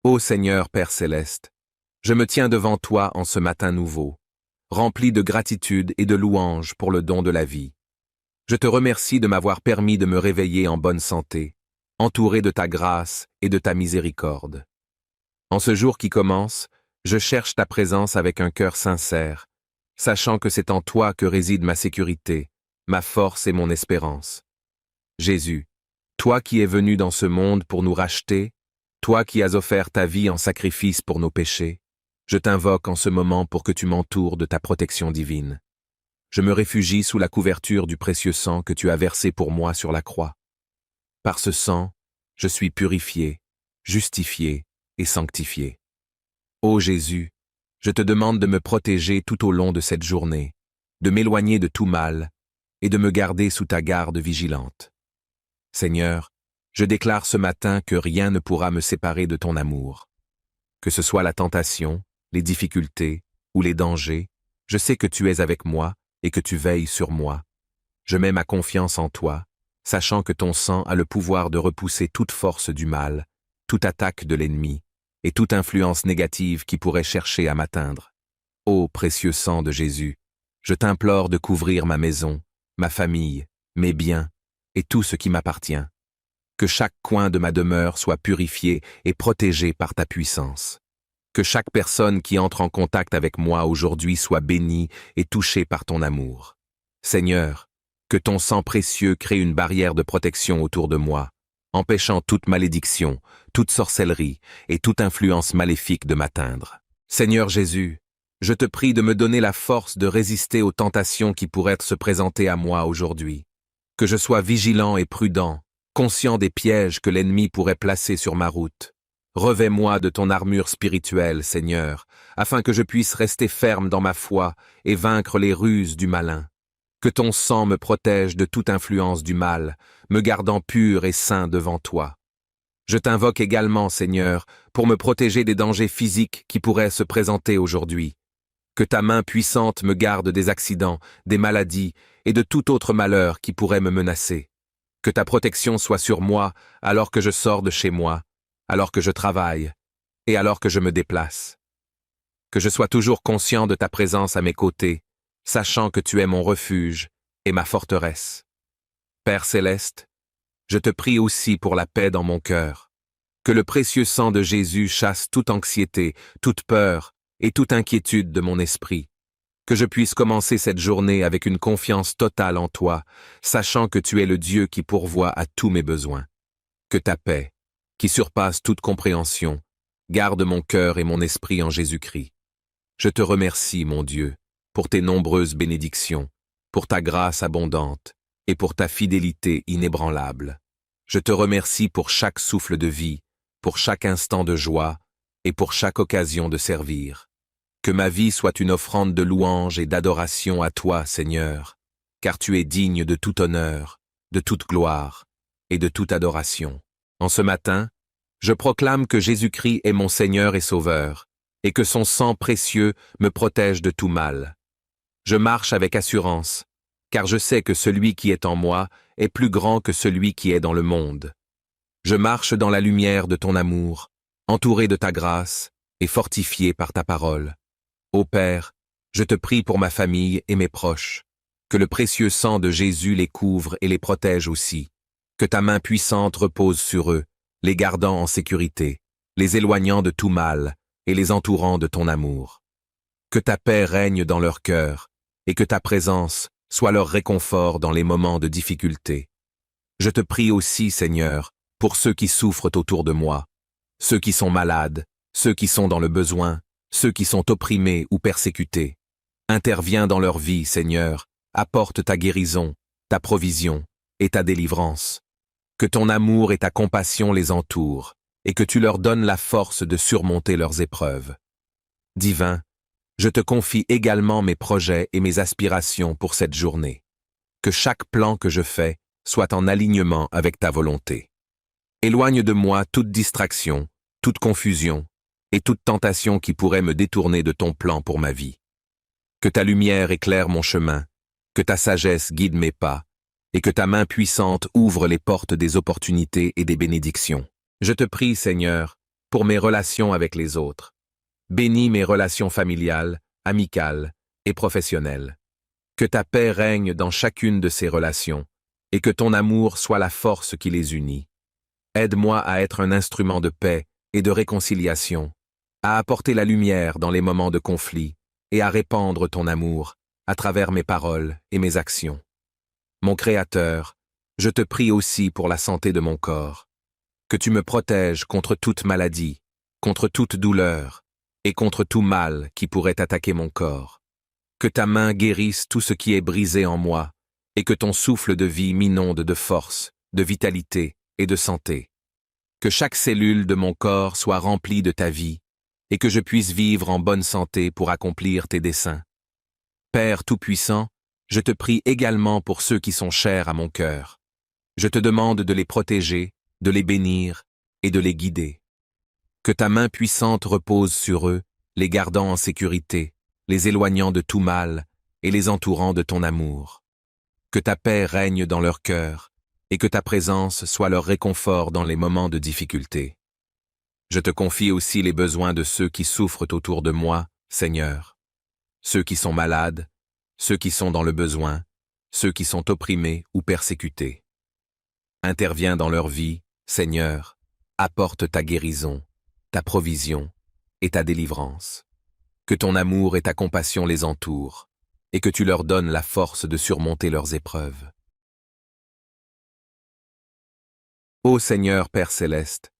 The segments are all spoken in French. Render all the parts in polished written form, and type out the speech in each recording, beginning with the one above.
Ô Seigneur Père céleste, je me tiens devant toi en ce matin nouveau, rempli de gratitude et de louange pour le don de la vie. Je te remercie de m'avoir permis de me réveiller en bonne santé, entouré de ta grâce et de ta miséricorde. En ce jour qui commence, je cherche ta présence avec un cœur sincère, sachant que c'est en toi que réside ma sécurité, ma force et mon espérance. Jésus, toi qui es venu dans ce monde pour nous racheter, toi qui as offert ta vie en sacrifice pour nos péchés, je t'invoque en ce moment pour que tu m'entoures de ta protection divine. Je me réfugie sous la couverture du précieux sang que tu as versé pour moi sur la croix. Par ce sang, je suis purifié, justifié et sanctifié. Ô Jésus, je te demande de me protéger tout au long de cette journée, de m'éloigner de tout mal et de me garder sous ta garde vigilante. Seigneur, je déclare ce matin que rien ne pourra me séparer de ton amour. Que ce soit la tentation, les difficultés ou les dangers, je sais que tu es avec moi et que tu veilles sur moi. Je mets ma confiance en toi, sachant que ton sang a le pouvoir de repousser toute force du mal, toute attaque de l'ennemi et toute influence négative qui pourrait chercher à m'atteindre. Ô précieux sang de Jésus, je t'implore de couvrir ma maison, ma famille, mes biens et tout ce qui m'appartient. Que chaque coin de ma demeure soit purifié et protégé par ta puissance. Que chaque personne qui entre en contact avec moi aujourd'hui soit bénie et touchée par ton amour. Seigneur, que ton sang précieux crée une barrière de protection autour de moi, empêchant toute malédiction, toute sorcellerie et toute influence maléfique de m'atteindre. Seigneur Jésus, je te prie de me donner la force de résister aux tentations qui pourraient se présenter à moi aujourd'hui. Que je sois vigilant et prudent, conscient des pièges que l'ennemi pourrait placer sur ma route. Revêt-moi de ton armure spirituelle, Seigneur, afin que je puisse rester ferme dans ma foi et vaincre les ruses du malin. Que ton sang me protège de toute influence du mal, me gardant pur et saint devant toi. Je t'invoque également, Seigneur, pour me protéger des dangers physiques qui pourraient se présenter aujourd'hui. Que ta main puissante me garde des accidents, des maladies et de tout autre malheur qui pourrait me menacer. Que ta protection soit sur moi alors que je sors de chez moi, alors que je travaille et alors que je me déplace. Que je sois toujours conscient de ta présence à mes côtés, sachant que tu es mon refuge et ma forteresse. Père céleste, je te prie aussi pour la paix dans mon cœur. Que le précieux sang de Jésus chasse toute anxiété, toute peur et toute inquiétude de mon esprit. Que je puisse commencer cette journée avec une confiance totale en toi, sachant que tu es le Dieu qui pourvoit à tous mes besoins. Que ta paix, qui surpasse toute compréhension, garde mon cœur et mon esprit en Jésus-Christ. Je te remercie, mon Dieu, pour tes nombreuses bénédictions, pour ta grâce abondante et pour ta fidélité inébranlable. Je te remercie pour chaque souffle de vie, pour chaque instant de joie et pour chaque occasion de servir. Que ma vie soit une offrande de louange et d'adoration à toi, Seigneur, car tu es digne de tout honneur, de toute gloire et de toute adoration. En ce matin, je proclame que Jésus-Christ est mon Seigneur et Sauveur, et que son sang précieux me protège de tout mal. Je marche avec assurance, car je sais que celui qui est en moi est plus grand que celui qui est dans le monde. Je marche dans la lumière de ton amour, entouré de ta grâce et fortifié par ta parole. Ô Père, je te prie pour ma famille et mes proches, que le précieux sang de Jésus les couvre et les protège aussi, que ta main puissante repose sur eux, les gardant en sécurité, les éloignant de tout mal et les entourant de ton amour. Que ta paix règne dans leur cœur et que ta présence soit leur réconfort dans les moments de difficulté. Je te prie aussi, Seigneur, pour ceux qui souffrent autour de moi, ceux qui sont malades, ceux qui sont dans le besoin, ceux qui sont opprimés ou persécutés. Interviens dans leur vie, Seigneur, apporte ta guérison, ta provision et ta délivrance. Que ton amour et ta compassion les entourent, et que tu leur donnes la force de surmonter leurs épreuves. Divin, je te confie également mes projets et mes aspirations pour cette journée. Que chaque plan que je fais soit en alignement avec ta volonté. Éloigne de moi toute distraction, toute confusion, et toute tentation qui pourrait me détourner de ton plan pour ma vie. Que ta lumière éclaire mon chemin, que ta sagesse guide mes pas, et que ta main puissante ouvre les portes des opportunités et des bénédictions. Je te prie, Seigneur, pour mes relations avec les autres. Bénis mes relations familiales, amicales et professionnelles. Que ta paix règne dans chacune de ces relations, et que ton amour soit la force qui les unit. Aide-moi à être un instrument de paix et de réconciliation, à apporter la lumière dans les moments de conflit et à répandre ton amour à travers mes paroles et mes actions. Mon Créateur, je te prie aussi pour la santé de mon corps, que tu me protèges contre toute maladie, contre toute douleur et contre tout mal qui pourrait attaquer mon corps. Que ta main guérisse tout ce qui est brisé en moi et que ton souffle de vie m'inonde de force, de vitalité et de santé. Que chaque cellule de mon corps soit remplie de ta vie et que je puisse vivre en bonne santé pour accomplir tes desseins. Père Tout-Puissant, je te prie également pour ceux qui sont chers à mon cœur. Je te demande de les protéger, de les bénir et de les guider. Que ta main puissante repose sur eux, les gardant en sécurité, les éloignant de tout mal et les entourant de ton amour. Que ta paix règne dans leur cœur et que ta présence soit leur réconfort dans les moments de difficulté. Je te confie aussi les besoins de ceux qui souffrent autour de moi, Seigneur. Ceux qui sont malades, ceux qui sont dans le besoin, ceux qui sont opprimés ou persécutés. Interviens dans leur vie, Seigneur, apporte ta guérison, ta provision et ta délivrance. Que ton amour et ta compassion les entourent, et que tu leur donnes la force de surmonter leurs épreuves. Ô Seigneur Père Céleste,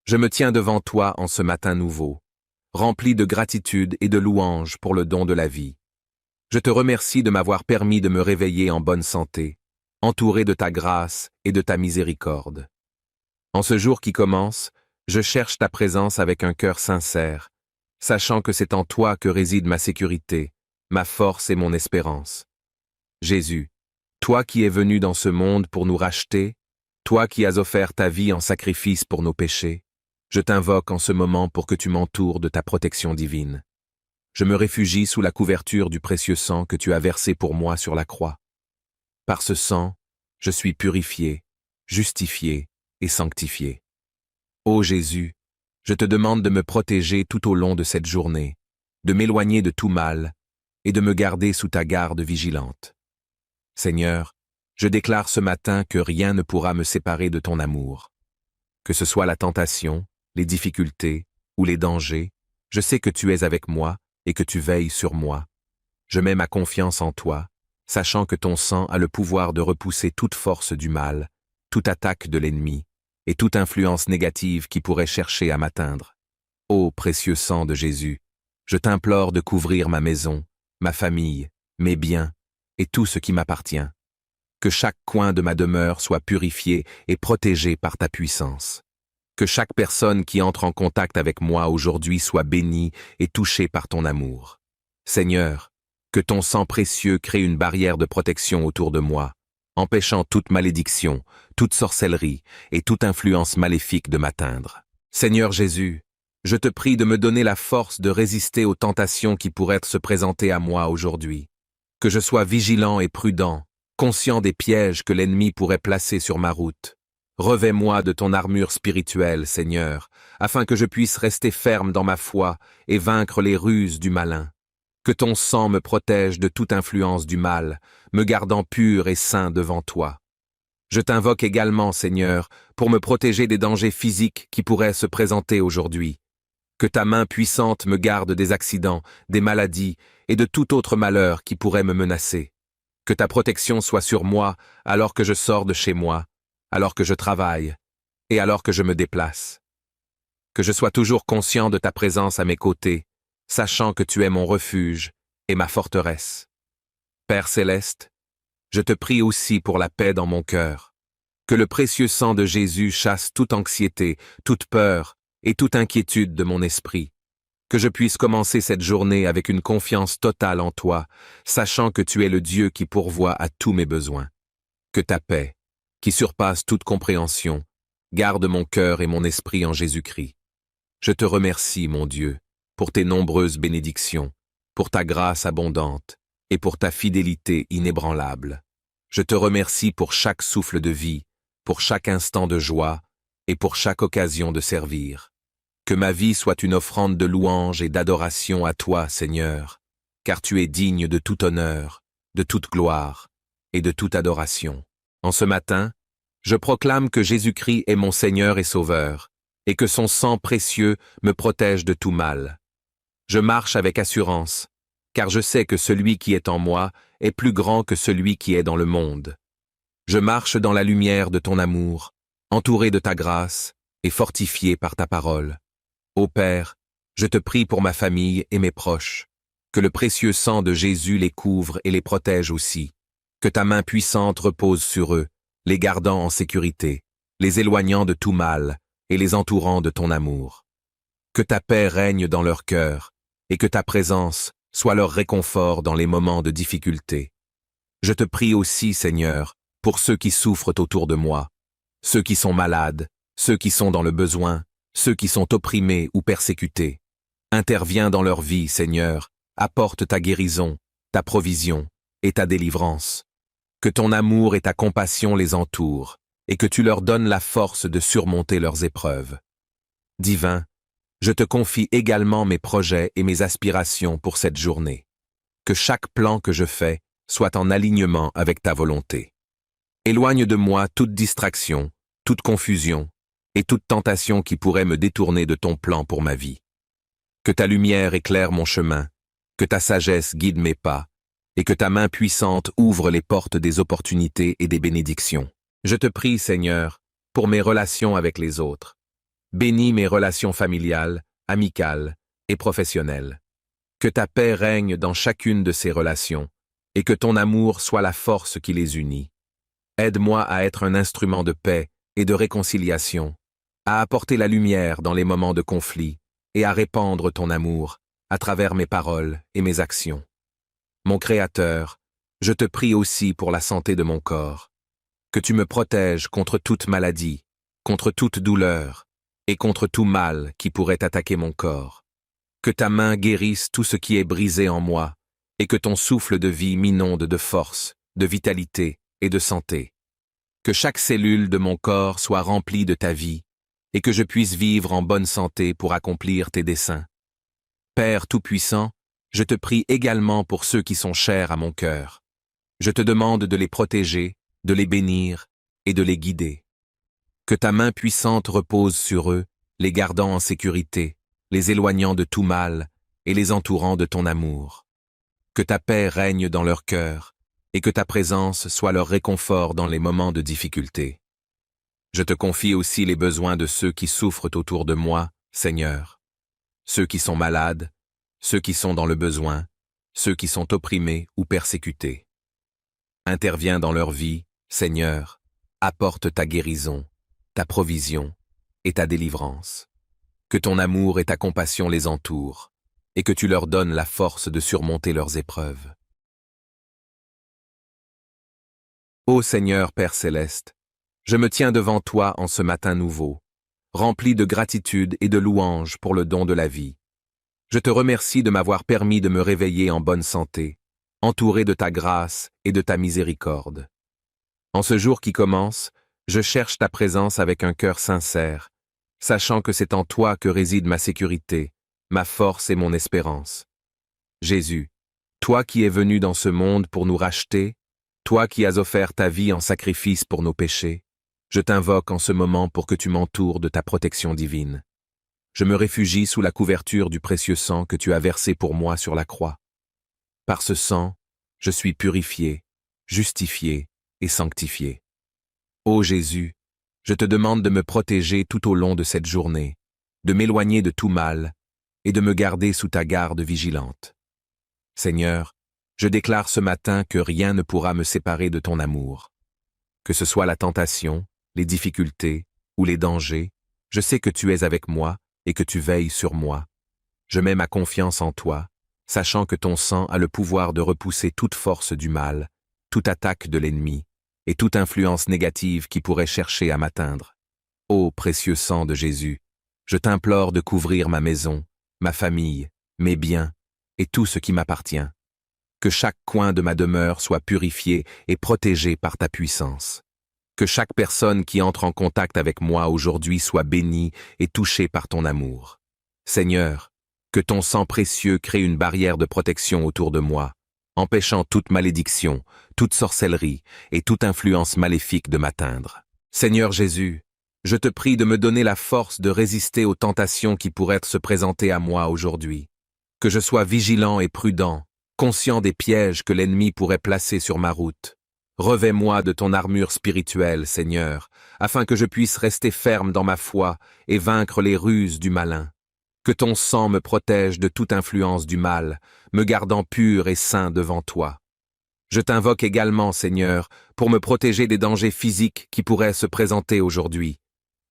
je me tiens devant toi en ce matin nouveau, rempli de gratitude et de louange pour le don de la vie. Je te remercie de m'avoir permis de me réveiller en bonne santé, entouré de ta grâce et de ta miséricorde. En ce jour qui commence, je cherche ta présence avec un cœur sincère, sachant que c'est en toi que réside ma sécurité, ma force et mon espérance. Jésus, toi qui es venu dans ce monde pour nous racheter, toi qui as offert ta vie en sacrifice pour nos péchés, je t'invoque en ce moment pour que tu m'entoures de ta protection divine. Je me réfugie sous la couverture du précieux sang que tu as versé pour moi sur la croix. Par ce sang, je suis purifié, justifié et sanctifié. Ô Jésus, je te demande de me protéger tout au long de cette journée, de m'éloigner de tout mal et de me garder sous ta garde vigilante. Seigneur, je déclare ce matin que rien ne pourra me séparer de ton amour. Que ce soit la tentation, les difficultés ou les dangers, je sais que tu es avec moi et que tu veilles sur moi. Je mets ma confiance en toi, sachant que ton sang a le pouvoir de repousser toute force du mal, toute attaque de l'ennemi et toute influence négative qui pourrait chercher à m'atteindre. Ô précieux sang de Jésus, je t'implore de couvrir ma maison, ma famille, mes biens et tout ce qui m'appartient. Que chaque coin de ma demeure soit purifié et protégé par ta puissance. Que chaque personne qui entre en contact avec moi aujourd'hui soit bénie et touchée par ton amour. Seigneur, que ton sang précieux crée une barrière de protection autour de moi, empêchant toute malédiction, toute sorcellerie et toute influence maléfique de m'atteindre. Seigneur Jésus, je te prie de me donner la force de résister aux tentations qui pourraient se présenter à moi aujourd'hui. Que je sois vigilant et prudent, conscient des pièges que l'ennemi pourrait placer sur ma route. Revêt-moi de ton armure spirituelle, Seigneur, afin que je puisse rester ferme dans ma foi et vaincre les ruses du malin. Que ton sang me protège de toute influence du mal, me gardant pur et saint devant toi. Je t'invoque également, Seigneur, pour me protéger des dangers physiques qui pourraient se présenter aujourd'hui. Que ta main puissante me garde des accidents, des maladies et de tout autre malheur qui pourrait me menacer. Que ta protection soit sur moi alors que je sors de chez moi, alors que je travaille et alors que je me déplace. Que je sois toujours conscient de ta présence à mes côtés, sachant que tu es mon refuge et ma forteresse. Père Céleste, je te prie aussi pour la paix dans mon cœur. Que le précieux sang de Jésus chasse toute anxiété, toute peur et toute inquiétude de mon esprit. Que je puisse commencer cette journée avec une confiance totale en toi, sachant que tu es le Dieu qui pourvoit à tous mes besoins. Que ta paix, qui surpasse toute compréhension, garde mon cœur et mon esprit en Jésus-Christ. Je te remercie, mon Dieu, pour tes nombreuses bénédictions, pour ta grâce abondante et pour ta fidélité inébranlable. Je te remercie pour chaque souffle de vie, pour chaque instant de joie et pour chaque occasion de servir. Que ma vie soit une offrande de louange et d'adoration à toi, Seigneur, car tu es digne de tout honneur, de toute gloire et de toute adoration. En ce matin, je proclame que Jésus-Christ est mon Seigneur et Sauveur, et que son sang précieux me protège de tout mal. Je marche avec assurance, car je sais que celui qui est en moi est plus grand que celui qui est dans le monde. Je marche dans la lumière de ton amour, entouré de ta grâce et fortifié par ta parole. Ô Père, je te prie pour ma famille et mes proches, que le précieux sang de Jésus les couvre et les protège aussi, que ta main puissante repose sur eux, les gardant en sécurité, les éloignant de tout mal et les entourant de ton amour. Que ta paix règne dans leur cœur et que ta présence soit leur réconfort dans les moments de difficulté. Je te prie aussi, Seigneur, pour ceux qui souffrent autour de moi, ceux qui sont malades, ceux qui sont dans le besoin, ceux qui sont opprimés ou persécutés. Interviens dans leur vie, Seigneur, apporte ta guérison, ta provision et ta délivrance. Que ton amour et ta compassion les entourent, et que tu leur donnes la force de surmonter leurs épreuves. Divin, je te confie également mes projets et mes aspirations pour cette journée. Que chaque plan que je fais soit en alignement avec ta volonté. Éloigne de moi toute distraction, toute confusion et toute tentation qui pourrait me détourner de ton plan pour ma vie. Que ta lumière éclaire mon chemin, que ta sagesse guide mes pas, et que ta main puissante ouvre les portes des opportunités et des bénédictions. Je te prie, Seigneur, pour mes relations avec les autres. Bénis mes relations familiales, amicales et professionnelles. Que ta paix règne dans chacune de ces relations, et que ton amour soit la force qui les unit. Aide-moi à être un instrument de paix et de réconciliation, à apporter la lumière dans les moments de conflit et à répandre ton amour à travers mes paroles et mes actions. Mon Créateur, je te prie aussi pour la santé de mon corps, que tu me protèges contre toute maladie, contre toute douleur et contre tout mal qui pourrait attaquer mon corps. Que ta main guérisse tout ce qui est brisé en moi et que ton souffle de vie m'inonde de force, de vitalité et de santé. Que chaque cellule de mon corps soit remplie de ta vie et que je puisse vivre en bonne santé pour accomplir tes desseins. Père Tout-Puissant, je te prie également pour ceux qui sont chers à mon cœur. Je te demande de les protéger, de les bénir et de les guider. Que ta main puissante repose sur eux, les gardant en sécurité, les éloignant de tout mal et les entourant de ton amour. Que ta paix règne dans leur cœur et que ta présence soit leur réconfort dans les moments de difficulté. Je te confie aussi les besoins de ceux qui souffrent autour de moi, Seigneur. Ceux qui sont malades, ceux qui sont dans le besoin, ceux qui sont opprimés ou persécutés. Interviens dans leur vie, Seigneur, apporte ta guérison, ta provision et ta délivrance. Que ton amour et ta compassion les entourent, et que tu leur donnes la force de surmonter leurs épreuves. Ô Seigneur Père Céleste, je me tiens devant toi en ce matin nouveau, rempli de gratitude et de louange pour le don de la vie. Je te remercie de m'avoir permis de me réveiller en bonne santé, entouré de ta grâce et de ta miséricorde. En ce jour qui commence, je cherche ta présence avec un cœur sincère, sachant que c'est en toi que réside ma sécurité, ma force et mon espérance. Jésus, toi qui es venu dans ce monde pour nous racheter, toi qui as offert ta vie en sacrifice pour nos péchés, je t'invoque en ce moment pour que tu m'entoures de ta protection divine. Je me réfugie sous la couverture du précieux sang que tu as versé pour moi sur la croix. Par ce sang, je suis purifié, justifié et sanctifié. Ô Jésus, je te demande de me protéger tout au long de cette journée, de m'éloigner de tout mal et de me garder sous ta garde vigilante. Seigneur, je déclare ce matin que rien ne pourra me séparer de ton amour. Que ce soit la tentation, les difficultés ou les dangers, je sais que tu es avec moi et que tu veilles sur moi. Je mets ma confiance en toi, sachant que ton sang a le pouvoir de repousser toute force du mal, toute attaque de l'ennemi et toute influence négative qui pourrait chercher à m'atteindre. Ô précieux sang de Jésus, je t'implore de couvrir ma maison, ma famille, mes biens et tout ce qui m'appartient. Que chaque coin de ma demeure soit purifié et protégé par ta puissance. Que chaque personne qui entre en contact avec moi aujourd'hui soit bénie et touchée par ton amour. Seigneur, que ton sang précieux crée une barrière de protection autour de moi, empêchant toute malédiction, toute sorcellerie et toute influence maléfique de m'atteindre. Seigneur Jésus, je te prie de me donner la force de résister aux tentations qui pourraient se présenter à moi aujourd'hui. Que je sois vigilant et prudent, conscient des pièges que l'ennemi pourrait placer sur ma route. Revêt-moi de ton armure spirituelle, Seigneur, afin que je puisse rester ferme dans ma foi et vaincre les ruses du malin. Que ton sang me protège de toute influence du mal, me gardant pur et saint devant toi. Je t'invoque également, Seigneur, pour me protéger des dangers physiques qui pourraient se présenter aujourd'hui.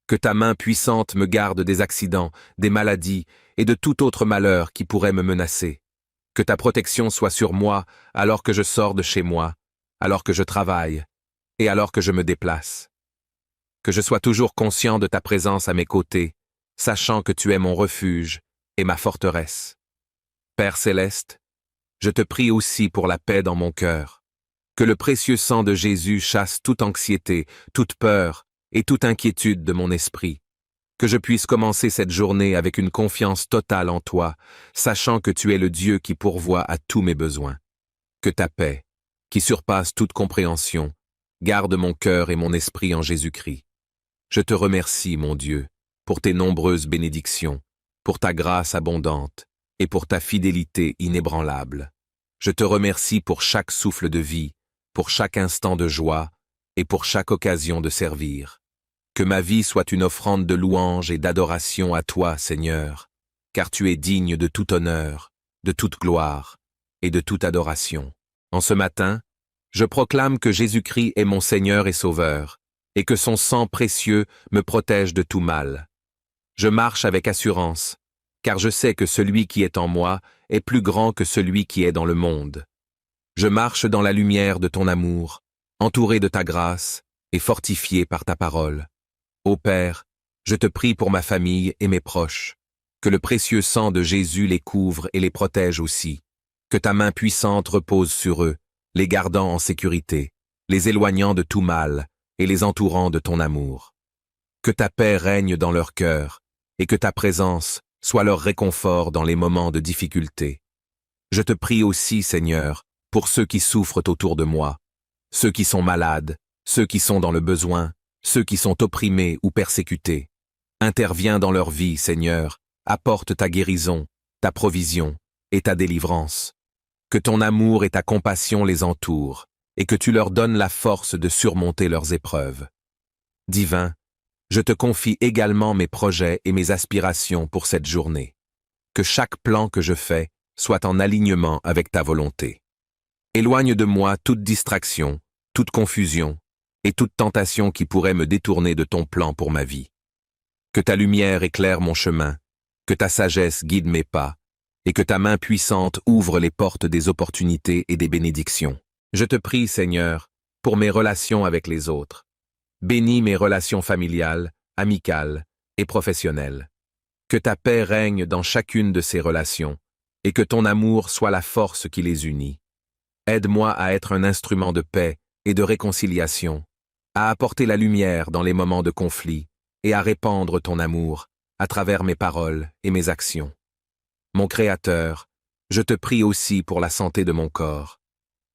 Que ta main puissante me garde des accidents, des maladies et de tout autre malheur qui pourrait me menacer. Que ta protection soit sur moi alors que je sors de chez moi, alors que je travaille et alors que je me déplace. Que je sois toujours conscient de ta présence à mes côtés, sachant que tu es mon refuge et ma forteresse. Père céleste, je te prie aussi pour la paix dans mon cœur. Que le précieux sang de Jésus chasse toute anxiété, toute peur et toute inquiétude de mon esprit. Que je puisse commencer cette journée avec une confiance totale en toi, sachant que tu es le Dieu qui pourvoit à tous mes besoins. Que ta paix, qui surpasse toute compréhension, garde mon cœur et mon esprit en Jésus-Christ. Je te remercie, mon Dieu, pour tes nombreuses bénédictions, pour ta grâce abondante et pour ta fidélité inébranlable. Je te remercie pour chaque souffle de vie, pour chaque instant de joie et pour chaque occasion de servir. Que ma vie soit une offrande de louange et d'adoration à toi, Seigneur, car tu es digne de tout honneur, de toute gloire et de toute adoration. En ce matin, je proclame que Jésus-Christ est mon Seigneur et Sauveur, et que son sang précieux me protège de tout mal. Je marche avec assurance, car je sais que celui qui est en moi est plus grand que celui qui est dans le monde. Je marche dans la lumière de ton amour, entouré de ta grâce et fortifié par ta parole. Ô Père, je te prie pour ma famille et mes proches, que le précieux sang de Jésus les couvre et les protège aussi. Que ta main puissante repose sur eux, les gardant en sécurité, les éloignant de tout mal et les entourant de ton amour. Que ta paix règne dans leur cœur et que ta présence soit leur réconfort dans les moments de difficulté. Je te prie aussi, Seigneur, pour ceux qui souffrent autour de moi, ceux qui sont malades, ceux qui sont dans le besoin, ceux qui sont opprimés ou persécutés. Interviens dans leur vie, Seigneur, apporte ta guérison, ta provision et ta délivrance. Que ton amour et ta compassion les entourent, et que tu leur donnes la force de surmonter leurs épreuves. Divin, je te confie également mes projets et mes aspirations pour cette journée. Que chaque plan que je fais soit en alignement avec ta volonté. Éloigne de moi toute distraction, toute confusion et toute tentation qui pourrait me détourner de ton plan pour ma vie. Que ta lumière éclaire mon chemin, que ta sagesse guide mes pas, et que ta main puissante ouvre les portes des opportunités et des bénédictions. Je te prie, Seigneur, pour mes relations avec les autres. Bénis mes relations familiales, amicales et professionnelles. Que ta paix règne dans chacune de ces relations, et que ton amour soit la force qui les unit. Aide-moi à être un instrument de paix et de réconciliation, à apporter la lumière dans les moments de conflit et à répandre ton amour à travers mes paroles et mes actions. Mon Créateur, je te prie aussi pour la santé de mon corps,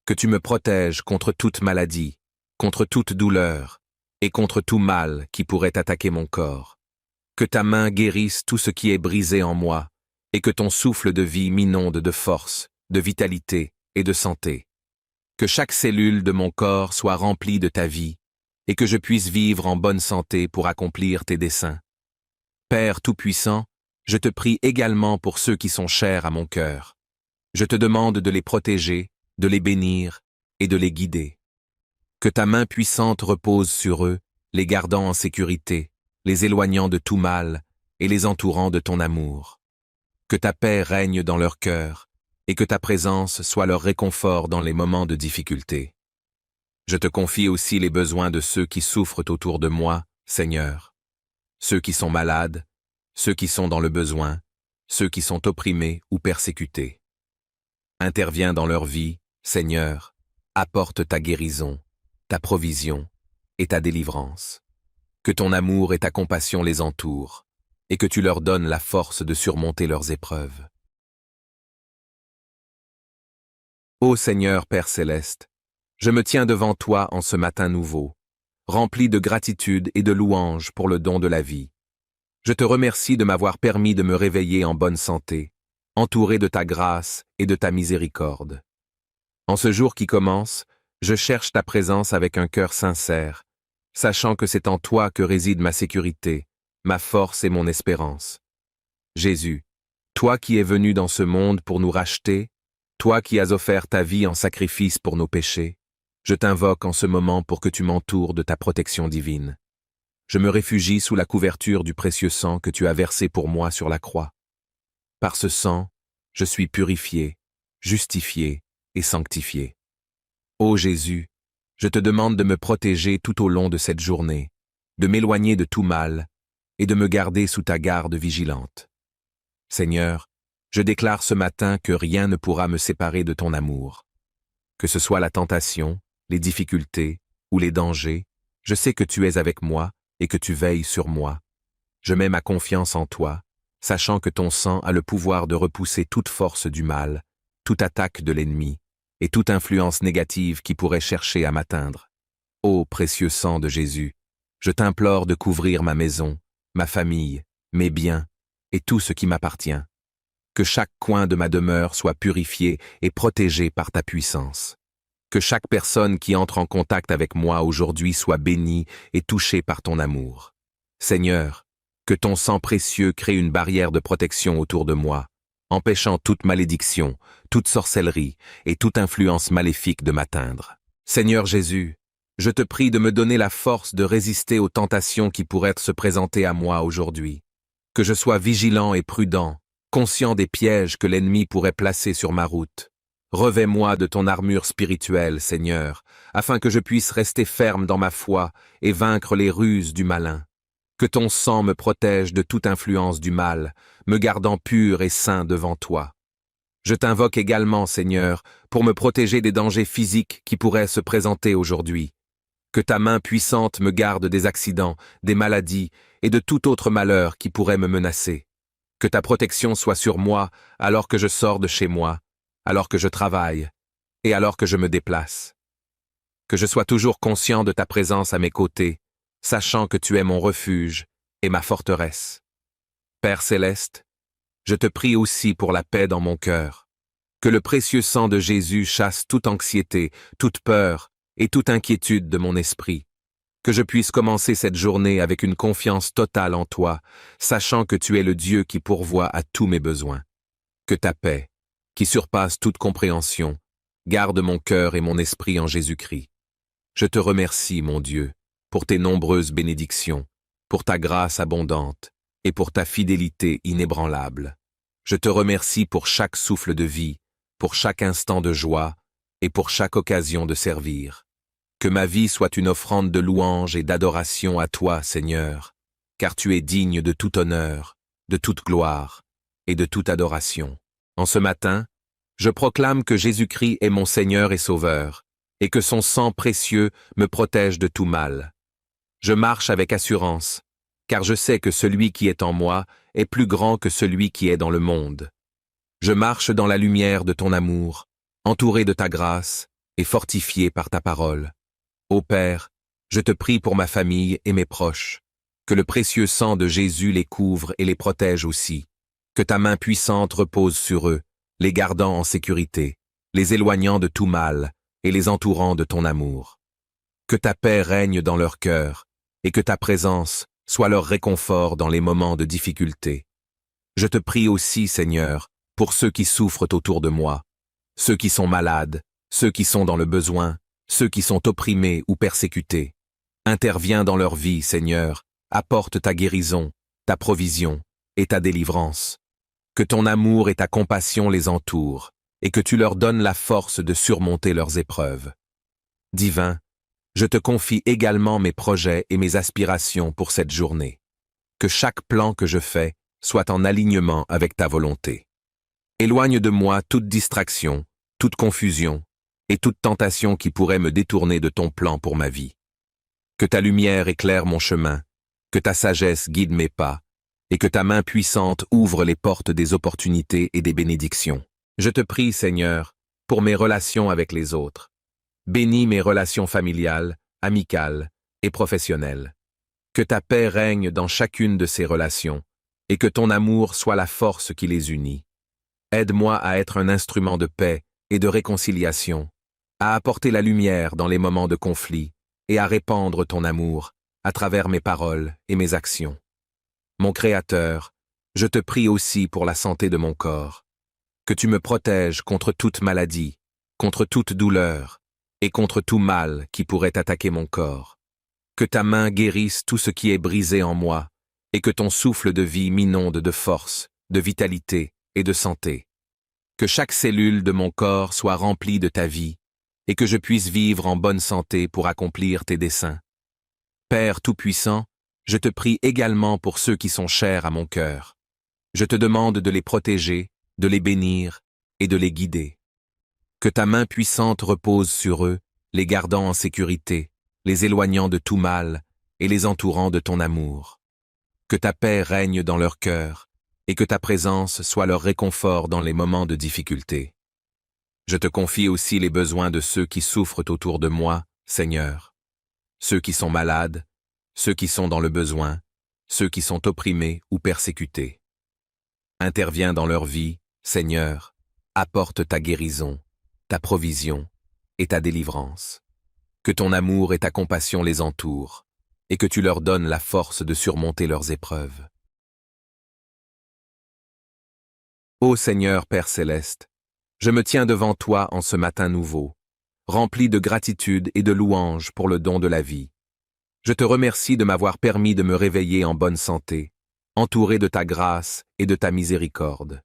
que tu me protèges contre toute maladie, contre toute douleur et contre tout mal qui pourrait attaquer mon corps. Que ta main guérisse tout ce qui est brisé en moi et que ton souffle de vie m'inonde de force, de vitalité et de santé. Que chaque cellule de mon corps soit remplie de ta vie et que je puisse vivre en bonne santé pour accomplir tes desseins. Père Tout-Puissant, je te prie également pour ceux qui sont chers à mon cœur. Je te demande de les protéger, de les bénir et de les guider. Que ta main puissante repose sur eux, les gardant en sécurité, les éloignant de tout mal et les entourant de ton amour. Que ta paix règne dans leur cœur et que ta présence soit leur réconfort dans les moments de difficulté. Je te confie aussi les besoins de ceux qui souffrent autour de moi, Seigneur. Ceux qui sont malades, ceux qui sont dans le besoin, ceux qui sont opprimés ou persécutés. Interviens dans leur vie, Seigneur, apporte ta guérison, ta provision et ta délivrance. Que ton amour et ta compassion les entourent, et que tu leur donnes la force de surmonter leurs épreuves. Ô Seigneur Père céleste, je me tiens devant toi en ce matin nouveau, rempli de gratitude et de louange pour le don de la vie. Je te remercie de m'avoir permis de me réveiller en bonne santé, entouré de ta grâce et de ta miséricorde. En ce jour qui commence, je cherche ta présence avec un cœur sincère, sachant que c'est en toi que réside ma sécurité, ma force et mon espérance. Jésus, toi qui es venu dans ce monde pour nous racheter, toi qui as offert ta vie en sacrifice pour nos péchés, je t'invoque en ce moment pour que tu m'entoures de ta protection divine. Je me réfugie sous la couverture du précieux sang que tu as versé pour moi sur la croix. Par ce sang, je suis purifié, justifié et sanctifié. Ô Jésus, je te demande de me protéger tout au long de cette journée, de m'éloigner de tout mal et de me garder sous ta garde vigilante. Seigneur, je déclare ce matin que rien ne pourra me séparer de ton amour. Que ce soit la tentation, les difficultés ou les dangers, je sais que tu es avec moi et que tu veilles sur moi. Je mets ma confiance en toi, sachant que ton sang a le pouvoir de repousser toute force du mal, toute attaque de l'ennemi et toute influence négative qui pourrait chercher à m'atteindre. Ô précieux sang de Jésus, je t'implore de couvrir ma maison, ma famille, mes biens et tout ce qui m'appartient. Que chaque coin de ma demeure soit purifié et protégé par ta puissance. Que chaque personne qui entre en contact avec moi aujourd'hui soit bénie et touchée par ton amour. Seigneur, que ton sang précieux crée une barrière de protection autour de moi, empêchant toute malédiction, toute sorcellerie et toute influence maléfique de m'atteindre. Seigneur Jésus, je te prie de me donner la force de résister aux tentations qui pourraient se présenter à moi aujourd'hui. Que je sois vigilant et prudent, conscient des pièges que l'ennemi pourrait placer sur ma route. Revêt-moi de ton armure spirituelle, Seigneur, afin que je puisse rester ferme dans ma foi et vaincre les ruses du malin. Que ton sang me protège de toute influence du mal, me gardant pur et saint devant toi. Je t'invoque également, Seigneur, pour me protéger des dangers physiques qui pourraient se présenter aujourd'hui. Que ta main puissante me garde des accidents, des maladies et de tout autre malheur qui pourrait me menacer. Que ta protection soit sur moi alors que je sors de chez moi, alors que je travaille et alors que je me déplace. Que je sois toujours conscient de ta présence à mes côtés, sachant que tu es mon refuge et ma forteresse. Père céleste, je te prie aussi pour la paix dans mon cœur. Que le précieux sang de Jésus chasse toute anxiété, toute peur et toute inquiétude de mon esprit. Que je puisse commencer cette journée avec une confiance totale en toi, sachant que tu es le Dieu qui pourvoit à tous mes besoins. Que ta paix, qui surpasse toute compréhension, garde mon cœur et mon esprit en Jésus-Christ. Je te remercie, mon Dieu, pour tes nombreuses bénédictions, pour ta grâce abondante et pour ta fidélité inébranlable. Je te remercie pour chaque souffle de vie, pour chaque instant de joie et pour chaque occasion de servir. Que ma vie soit une offrande de louange et d'adoration à toi, Seigneur, car tu es digne de tout honneur, de toute gloire et de toute adoration. En ce matin, je proclame que Jésus-Christ est mon Seigneur et Sauveur, et que son sang précieux me protège de tout mal. Je marche avec assurance, car je sais que celui qui est en moi est plus grand que celui qui est dans le monde. Je marche dans la lumière de ton amour, entouré de ta grâce et fortifié par ta parole. Ô Père, je te prie pour ma famille et mes proches, que le précieux sang de Jésus les couvre et les protège aussi, que ta main puissante repose sur eux, les gardant en sécurité, les éloignant de tout mal et les entourant de ton amour. Que ta paix règne dans leur cœur et que ta présence soit leur réconfort dans les moments de difficulté. Je te prie aussi, Seigneur, pour ceux qui souffrent autour de moi, ceux qui sont malades, ceux qui sont dans le besoin, ceux qui sont opprimés ou persécutés. Interviens dans leur vie, Seigneur, apporte ta guérison, ta provision et ta délivrance. Que ton amour et ta compassion les entourent, et que tu leur donnes la force de surmonter leurs épreuves. Divin, je te confie également mes projets et mes aspirations pour cette journée. Que chaque plan que je fais soit en alignement avec ta volonté. Éloigne de moi toute distraction, toute confusion, et toute tentation qui pourrait me détourner de ton plan pour ma vie. Que ta lumière éclaire mon chemin, que ta sagesse guide mes pas, et que ta main puissante ouvre les portes des opportunités et des bénédictions. Je te prie, Seigneur, pour mes relations avec les autres. Bénis mes relations familiales, amicales et professionnelles. Que ta paix règne dans chacune de ces relations, et que ton amour soit la force qui les unit. Aide-moi à être un instrument de paix et de réconciliation, à apporter la lumière dans les moments de conflit et à répandre ton amour à travers mes paroles et mes actions. Mon Créateur, je te prie aussi pour la santé de mon corps, que tu me protèges contre toute maladie, contre toute douleur et contre tout mal qui pourrait attaquer mon corps. Que ta main guérisse tout ce qui est brisé en moi et que ton souffle de vie m'inonde de force, de vitalité et de santé. Que chaque cellule de mon corps soit remplie de ta vie et que je puisse vivre en bonne santé pour accomplir tes desseins. Père Tout-Puissant, je te prie également pour ceux qui sont chers à mon cœur. Je te demande de les protéger, de les bénir et de les guider. Que ta main puissante repose sur eux, les gardant en sécurité, les éloignant de tout mal et les entourant de ton amour. Que ta paix règne dans leur cœur et que ta présence soit leur réconfort dans les moments de difficulté. Je te confie aussi les besoins de ceux qui souffrent autour de moi, Seigneur. Ceux qui sont malades, ceux qui sont dans le besoin, ceux qui sont opprimés ou persécutés. Interviens dans leur vie, Seigneur, apporte ta guérison, ta provision et ta délivrance. Que ton amour et ta compassion les entourent, et que tu leur donnes la force de surmonter leurs épreuves. Ô Seigneur Père Céleste, je me tiens devant toi en ce matin nouveau, rempli de gratitude et de louange pour le don de la vie. Je te remercie de m'avoir permis de me réveiller en bonne santé, entouré de ta grâce et de ta miséricorde.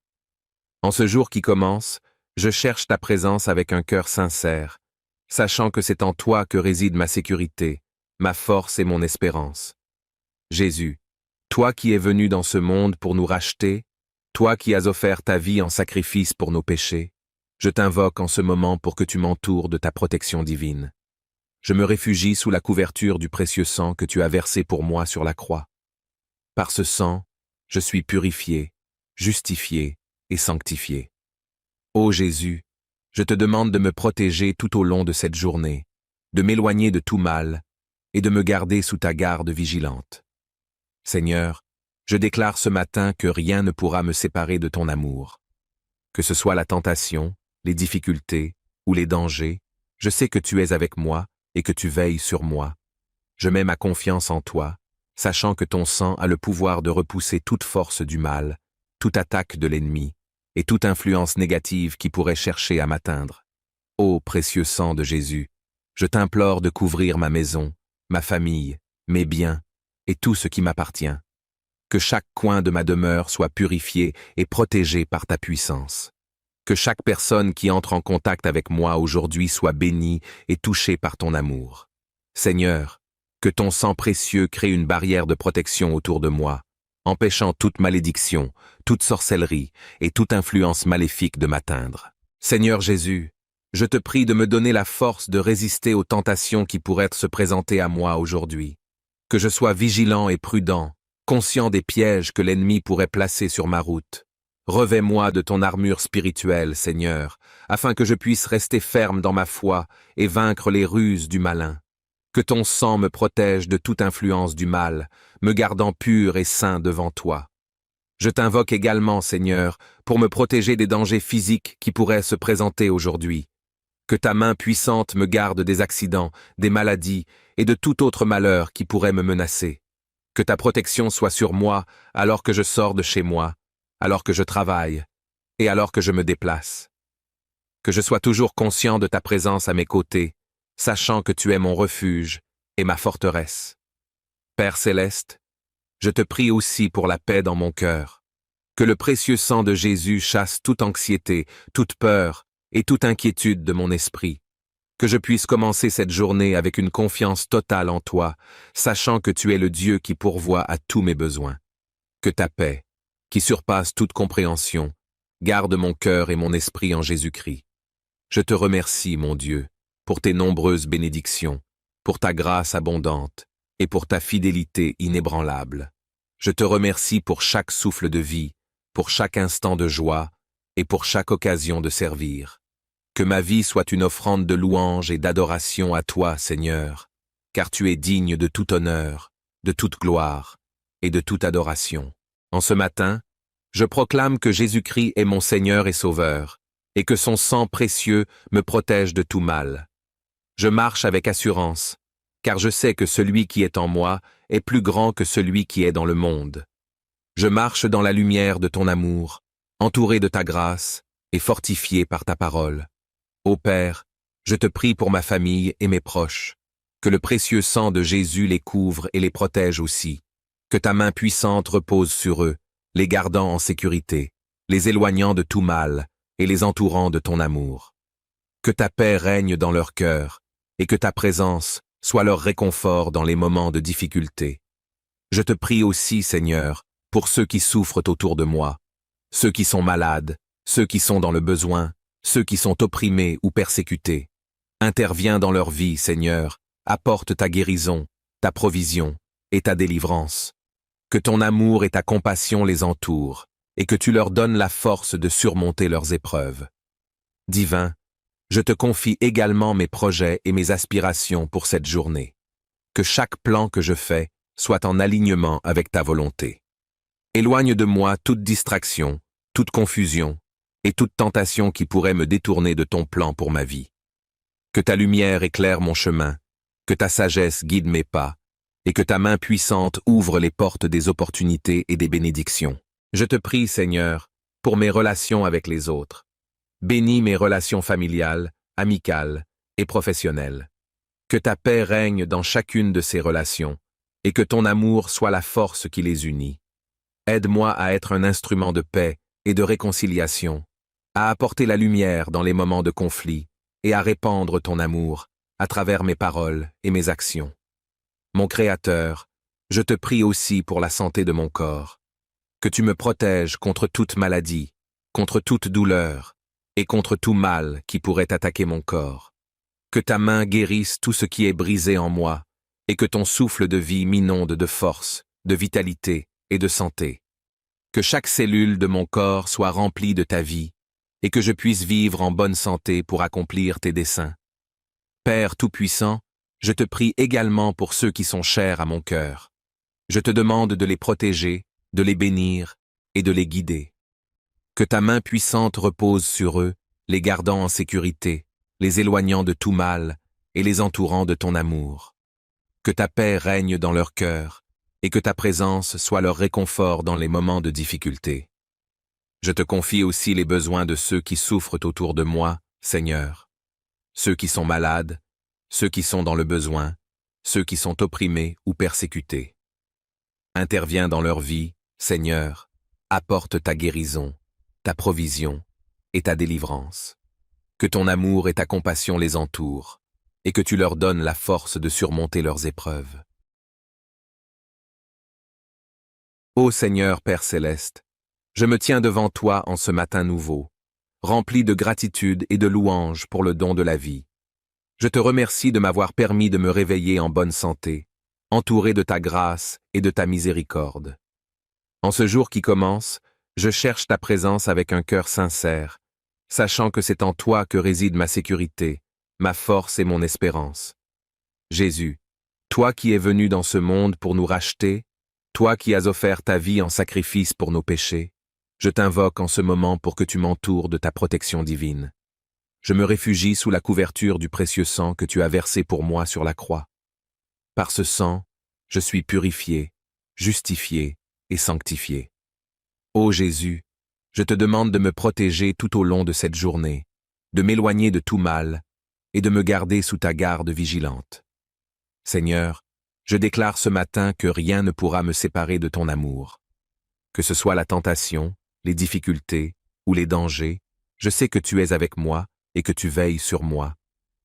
En ce jour qui commence, je cherche ta présence avec un cœur sincère, sachant que c'est en toi que réside ma sécurité, ma force et mon espérance. Jésus, toi qui es venu dans ce monde pour nous racheter, toi qui as offert ta vie en sacrifice pour nos péchés, je t'invoque en ce moment pour que tu m'entoures de ta protection divine. Je me réfugie sous la couverture du précieux sang que tu as versé pour moi sur la croix. Par ce sang, je suis purifié, justifié et sanctifié. Ô Jésus, je te demande de me protéger tout au long de cette journée, de m'éloigner de tout mal et de me garder sous ta garde vigilante. Seigneur, je déclare ce matin que rien ne pourra me séparer de ton amour. Que ce soit la tentation, les difficultés ou les dangers, je sais que tu es avec moi et que tu veilles sur moi. Je mets ma confiance en toi, sachant que ton sang a le pouvoir de repousser toute force du mal, toute attaque de l'ennemi et toute influence négative qui pourrait chercher à m'atteindre. Ô précieux sang de Jésus, je t'implore de couvrir ma maison, ma famille, mes biens et tout ce qui m'appartient. Que chaque coin de ma demeure soit purifié et protégé par ta puissance. Que chaque personne qui entre en contact avec moi aujourd'hui soit bénie et touchée par ton amour. Seigneur, que ton sang précieux crée une barrière de protection autour de moi, empêchant toute malédiction, toute sorcellerie et toute influence maléfique de m'atteindre. Seigneur Jésus, je te prie de me donner la force de résister aux tentations qui pourraient se présenter à moi aujourd'hui. Que je sois vigilant et prudent, conscient des pièges que l'ennemi pourrait placer sur ma route. Revêt-moi de ton armure spirituelle, Seigneur, afin que je puisse rester ferme dans ma foi et vaincre les ruses du malin. Que ton sang me protège de toute influence du mal, me gardant pur et saint devant toi. Je t'invoque également, Seigneur, pour me protéger des dangers physiques qui pourraient se présenter aujourd'hui. Que ta main puissante me garde des accidents, des maladies et de tout autre malheur qui pourrait me menacer. Que ta protection soit sur moi alors que je sors de chez moi, alors que je travaille et alors que je me déplace. Que je sois toujours conscient de ta présence à mes côtés, sachant que tu es mon refuge et ma forteresse. Père Céleste, je te prie aussi pour la paix dans mon cœur. Que le précieux sang de Jésus chasse toute anxiété, toute peur et toute inquiétude de mon esprit. Que je puisse commencer cette journée avec une confiance totale en toi, sachant que tu es le Dieu qui pourvoit à tous mes besoins. Que ta paix, qui surpasse toute compréhension, garde mon cœur et mon esprit en Jésus-Christ. Je te remercie, mon Dieu, pour tes nombreuses bénédictions, pour ta grâce abondante et pour ta fidélité inébranlable. Je te remercie pour chaque souffle de vie, pour chaque instant de joie et pour chaque occasion de servir. Que ma vie soit une offrande de louange et d'adoration à toi, Seigneur, car tu es digne de tout honneur, de toute gloire et de toute adoration. En ce matin, je proclame que Jésus-Christ est mon Seigneur et Sauveur, et que son sang précieux me protège de tout mal. Je marche avec assurance, car je sais que celui qui est en moi est plus grand que celui qui est dans le monde. Je marche dans la lumière de ton amour, entouré de ta grâce et fortifié par ta parole. Ô Père, je te prie pour ma famille et mes proches, que le précieux sang de Jésus les couvre et les protège aussi, que ta main puissante repose sur eux, les gardant en sécurité, les éloignant de tout mal et les entourant de ton amour. Que ta paix règne dans leur cœur et que ta présence soit leur réconfort dans les moments de difficulté. Je te prie aussi, Seigneur, pour ceux qui souffrent autour de moi, ceux qui sont malades, ceux qui sont dans le besoin, ceux qui sont opprimés ou persécutés. Interviens dans leur vie, Seigneur, apporte ta guérison, ta provision et ta délivrance. Que ton amour et ta compassion les entourent, et que tu leur donnes la force de surmonter leurs épreuves. Divin, je te confie également mes projets et mes aspirations pour cette journée. Que chaque plan que je fais soit en alignement avec ta volonté. Éloigne de moi toute distraction, toute confusion et toute tentation qui pourrait me détourner de ton plan pour ma vie. Que ta lumière éclaire mon chemin, que ta sagesse guide mes pas, et que ta main puissante ouvre les portes des opportunités et des bénédictions. Je te prie, Seigneur, pour mes relations avec les autres. Bénis mes relations familiales, amicales et professionnelles. Que ta paix règne dans chacune de ces relations, et que ton amour soit la force qui les unit. Aide-moi à être un instrument de paix et de réconciliation, à apporter la lumière dans les moments de conflit et à répandre ton amour à travers mes paroles et mes actions. Mon Créateur, je te prie aussi pour la santé de mon corps, que tu me protèges contre toute maladie, contre toute douleur et contre tout mal qui pourrait attaquer mon corps. Que ta main guérisse tout ce qui est brisé en moi et que ton souffle de vie m'inonde de force, de vitalité et de santé. Que chaque cellule de mon corps soit remplie de ta vie et que je puisse vivre en bonne santé pour accomplir tes desseins. Père Tout-Puissant, je te prie également pour ceux qui sont chers à mon cœur. Je te demande de les protéger, de les bénir et de les guider. Que ta main puissante repose sur eux, les gardant en sécurité, les éloignant de tout mal et les entourant de ton amour. Que ta paix règne dans leur cœur et que ta présence soit leur réconfort dans les moments de difficulté. Je te confie aussi les besoins de ceux qui souffrent autour de moi, Seigneur. Ceux qui sont malades, ceux qui sont dans le besoin, ceux qui sont opprimés ou persécutés. Interviens dans leur vie, Seigneur, apporte ta guérison, ta provision et ta délivrance. Que ton amour et ta compassion les entourent, et que tu leur donnes la force de surmonter leurs épreuves. Ô Seigneur Père Céleste, je me tiens devant toi en ce matin nouveau, rempli de gratitude et de louange pour le don de la vie. Je te remercie de m'avoir permis de me réveiller en bonne santé, entouré de ta grâce et de ta miséricorde. En ce jour qui commence, je cherche ta présence avec un cœur sincère, sachant que c'est en toi que réside ma sécurité, ma force et mon espérance. Jésus, toi qui es venu dans ce monde pour nous racheter, toi qui as offert ta vie en sacrifice pour nos péchés, je t'invoque en ce moment pour que tu m'entoures de ta protection divine. Je me réfugie sous la couverture du précieux sang que tu as versé pour moi sur la croix. Par ce sang, je suis purifié, justifié et sanctifié. Ô Jésus, je te demande de me protéger tout au long de cette journée, de m'éloigner de tout mal et de me garder sous ta garde vigilante. Seigneur, je déclare ce matin que rien ne pourra me séparer de ton amour. Que ce soit la tentation, les difficultés ou les dangers, je sais que tu es avec moi et que tu veilles sur moi.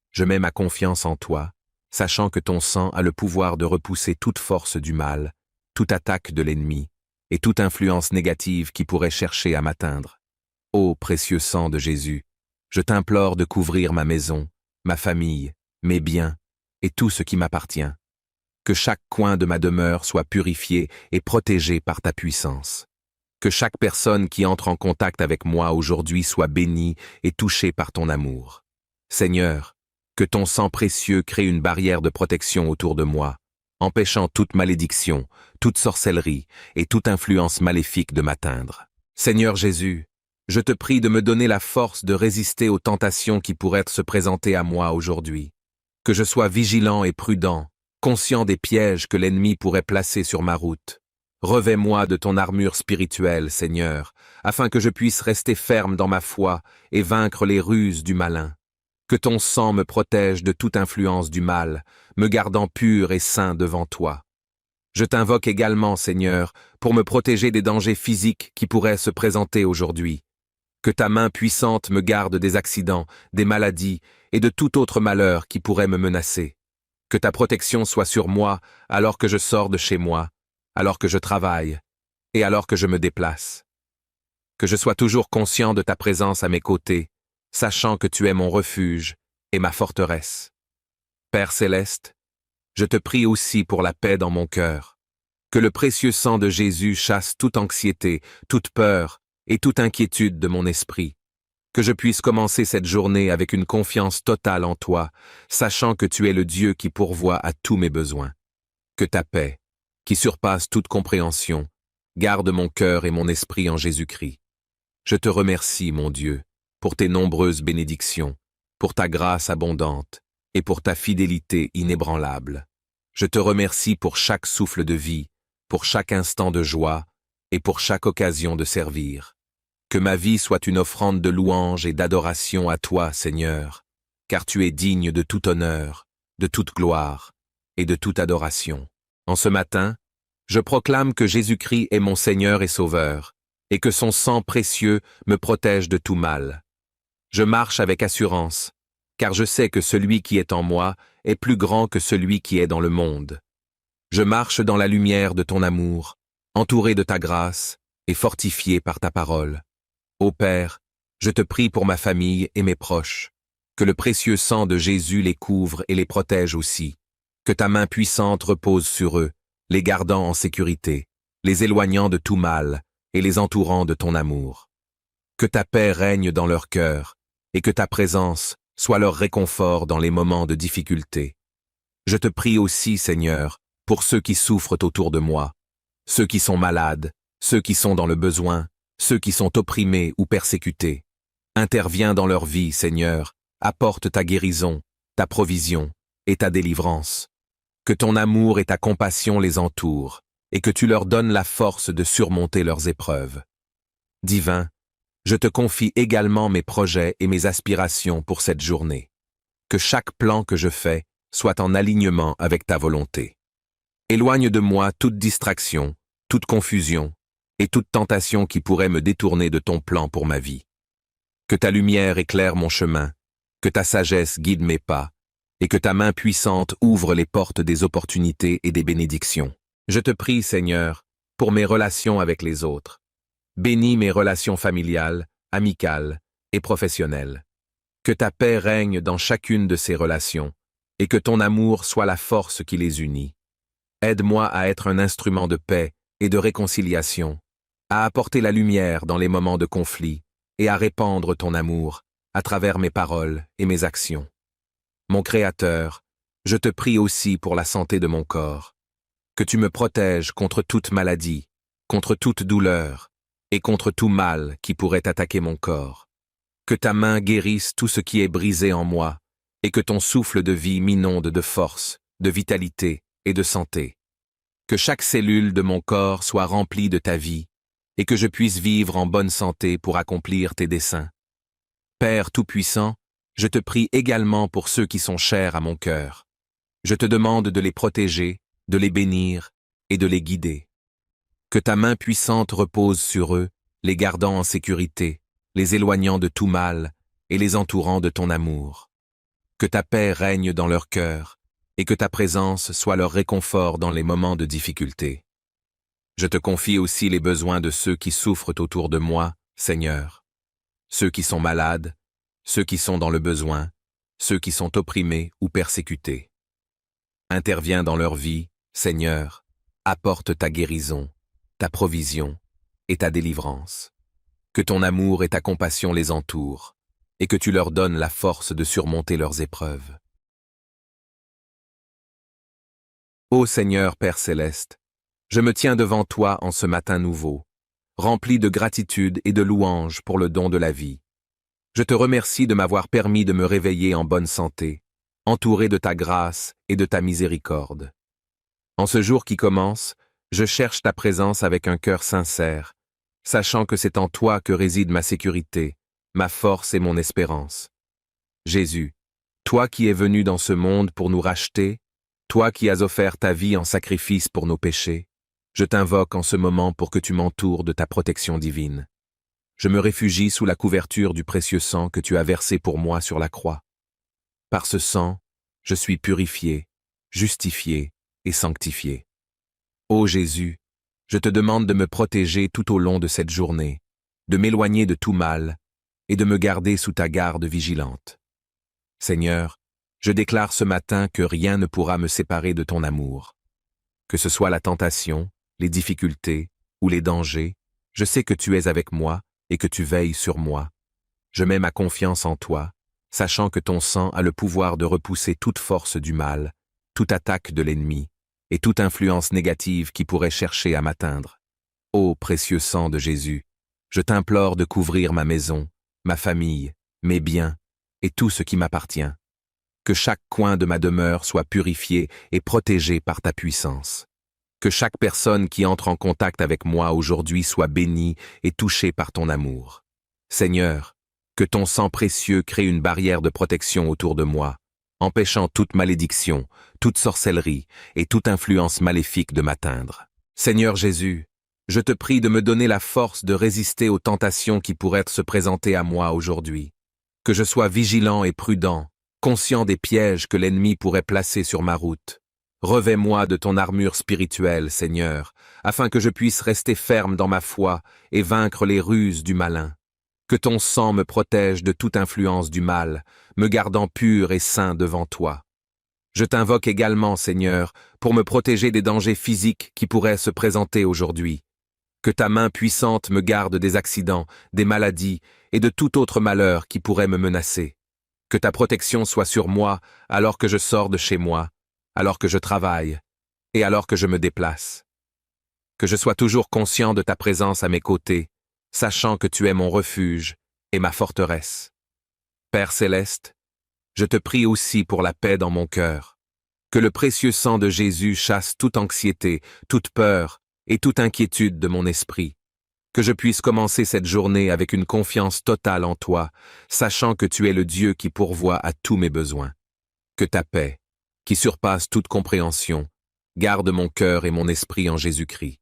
Je mets ma confiance en toi, sachant que ton sang a le pouvoir de repousser toute force du mal, toute attaque de l'ennemi et toute influence négative qui pourrait chercher à m'atteindre. Ô précieux sang de Jésus, je t'implore de couvrir ma maison, ma famille, mes biens et tout ce qui m'appartient. Que chaque coin de ma demeure soit purifié et protégé par ta puissance. Que chaque personne qui entre en contact avec moi aujourd'hui soit bénie et touchée par ton amour. Seigneur, que ton sang précieux crée une barrière de protection autour de moi, empêchant toute malédiction, toute sorcellerie et toute influence maléfique de m'atteindre. Seigneur Jésus, je te prie de me donner la force de résister aux tentations qui pourraient se présenter à moi aujourd'hui. Que je sois vigilant et prudent, conscient des pièges que l'ennemi pourrait placer sur ma route. Revêt-moi de ton armure spirituelle, Seigneur, afin que je puisse rester ferme dans ma foi et vaincre les ruses du malin. Que ton sang me protège de toute influence du mal, me gardant pur et saint devant toi. Je t'invoque également, Seigneur, pour me protéger des dangers physiques qui pourraient se présenter aujourd'hui. Que ta main puissante me garde des accidents, des maladies et de tout autre malheur qui pourrait me menacer. Que ta protection soit sur moi alors que je sors de chez moi, alors que je travaille et alors que je me déplace. Que je sois toujours conscient de ta présence à mes côtés, sachant que tu es mon refuge et ma forteresse. Père céleste, je te prie aussi pour la paix dans mon cœur. Que le précieux sang de Jésus chasse toute anxiété, toute peur et toute inquiétude de mon esprit. Que je puisse commencer cette journée avec une confiance totale en toi, sachant que tu es le Dieu qui pourvoit à tous mes besoins. Que ta paix, qui surpasse toute compréhension, garde mon cœur et mon esprit en Jésus-Christ. Je te remercie, mon Dieu, pour tes nombreuses bénédictions, pour ta grâce abondante et pour ta fidélité inébranlable. Je te remercie pour chaque souffle de vie, pour chaque instant de joie et pour chaque occasion de servir. Que ma vie soit une offrande de louange et d'adoration à toi, Seigneur, car tu es digne de tout honneur, de toute gloire et de toute adoration. En ce matin, je proclame que Jésus-Christ est mon Seigneur et Sauveur, et que son sang précieux me protège de tout mal. Je marche avec assurance, car je sais que celui qui est en moi est plus grand que celui qui est dans le monde. Je marche dans la lumière de ton amour, entouré de ta grâce et fortifié par ta parole. Ô Père, je te prie pour ma famille et mes proches, que le précieux sang de Jésus les couvre et les protège aussi, que ta main puissante repose sur eux, les gardant en sécurité, les éloignant de tout mal et les entourant de ton amour. Que ta paix règne dans leur cœur et que ta présence soit leur réconfort dans les moments de difficulté. Je te prie aussi, Seigneur, pour ceux qui souffrent autour de moi, ceux qui sont malades, ceux qui sont dans le besoin, ceux qui sont opprimés ou persécutés. Interviens dans leur vie, Seigneur, apporte ta guérison, ta provision et ta délivrance. Que ton amour et ta compassion les entourent, et que tu leur donnes la force de surmonter leurs épreuves. Divin, je te confie également mes projets et mes aspirations pour cette journée. Que chaque plan que je fais soit en alignement avec ta volonté. Éloigne de moi toute distraction, toute confusion, et toute tentation qui pourrait me détourner de ton plan pour ma vie. Que ta lumière éclaire mon chemin, que ta sagesse guide mes pas, et que ta main puissante ouvre les portes des opportunités et des bénédictions. Je te prie, Seigneur, pour mes relations avec les autres. Bénis mes relations familiales, amicales et professionnelles. Que ta paix règne dans chacune de ces relations, et que ton amour soit la force qui les unit. Aide-moi à être un instrument de paix et de réconciliation, à apporter la lumière dans les moments de conflit et à répandre ton amour à travers mes paroles et mes actions. Mon Créateur, je te prie aussi pour la santé de mon corps, que tu me protèges contre toute maladie, contre toute douleur et contre tout mal qui pourrait attaquer mon corps. Que ta main guérisse tout ce qui est brisé en moi et que ton souffle de vie m'inonde de force, de vitalité et de santé. Que chaque cellule de mon corps soit remplie de ta vie et que je puisse vivre en bonne santé pour accomplir tes desseins. Père Tout-Puissant, je te prie également pour ceux qui sont chers à mon cœur. Je te demande de les protéger, de les bénir et de les guider. Que ta main puissante repose sur eux, les gardant en sécurité, les éloignant de tout mal et les entourant de ton amour. Que ta paix règne dans leur cœur et que ta présence soit leur réconfort dans les moments de difficulté. Je te confie aussi les besoins de ceux qui souffrent autour de moi, Seigneur. Ceux qui sont malades, ceux qui sont dans le besoin, ceux qui sont opprimés ou persécutés. Interviens dans leur vie, Seigneur, apporte ta guérison, ta provision et ta délivrance. Que ton amour et ta compassion les entourent, et que tu leur donnes la force de surmonter leurs épreuves. Ô Seigneur Père céleste, je me tiens devant toi en ce matin nouveau, rempli de gratitude et de louange pour le don de la vie. Je te remercie de m'avoir permis de me réveiller en bonne santé, entouré de ta grâce et de ta miséricorde. En ce jour qui commence, je cherche ta présence avec un cœur sincère, sachant que c'est en toi que réside ma sécurité, ma force et mon espérance. Jésus, toi qui es venu dans ce monde pour nous racheter, toi qui as offert ta vie en sacrifice pour nos péchés, je t'invoque en ce moment pour que tu m'entoures de ta protection divine. Je me réfugie sous la couverture du précieux sang que tu as versé pour moi sur la croix. Par ce sang, je suis purifié, justifié et sanctifié. Ô Jésus, je te demande de me protéger tout au long de cette journée, de m'éloigner de tout mal et de me garder sous ta garde vigilante. Seigneur, je déclare ce matin que rien ne pourra me séparer de ton amour. Que ce soit la tentation, les difficultés ou les dangers, je sais que tu es avec moi et que tu veilles sur moi. Je mets ma confiance en toi, sachant que ton sang a le pouvoir de repousser toute force du mal, toute attaque de l'ennemi et toute influence négative qui pourrait chercher à m'atteindre. Ô précieux sang de Jésus, je t'implore de couvrir ma maison, ma famille, mes biens et tout ce qui m'appartient. Que chaque coin de ma demeure soit purifié et protégé par ta puissance. Que chaque personne qui entre en contact avec moi aujourd'hui soit bénie et touchée par ton amour. Seigneur, que ton sang précieux crée une barrière de protection autour de moi, empêchant toute malédiction, toute sorcellerie et toute influence maléfique de m'atteindre. Seigneur Jésus, je te prie de me donner la force de résister aux tentations qui pourraient se présenter à moi aujourd'hui. Que je sois vigilant et prudent, conscient des pièges que l'ennemi pourrait placer sur ma route. Revêt-moi de ton armure spirituelle, Seigneur, afin que je puisse rester ferme dans ma foi et vaincre les ruses du malin. Que ton sang me protège de toute influence du mal, me gardant pur et saint devant toi. Je t'invoque également, Seigneur, pour me protéger des dangers physiques qui pourraient se présenter aujourd'hui. Que ta main puissante me garde des accidents, des maladies et de tout autre malheur qui pourrait me menacer. Que ta protection soit sur moi alors que je sors de chez moi, alors que je travaille et alors que je me déplace. Que je sois toujours conscient de ta présence à mes côtés, sachant que tu es mon refuge et ma forteresse. Père céleste, je te prie aussi pour la paix dans mon cœur. Que le précieux sang de Jésus chasse toute anxiété, toute peur et toute inquiétude de mon esprit. Que je puisse commencer cette journée avec une confiance totale en toi, sachant que tu es le Dieu qui pourvoit à tous mes besoins. Que ta paix, qui surpasse toute compréhension, garde mon cœur et mon esprit en Jésus-Christ.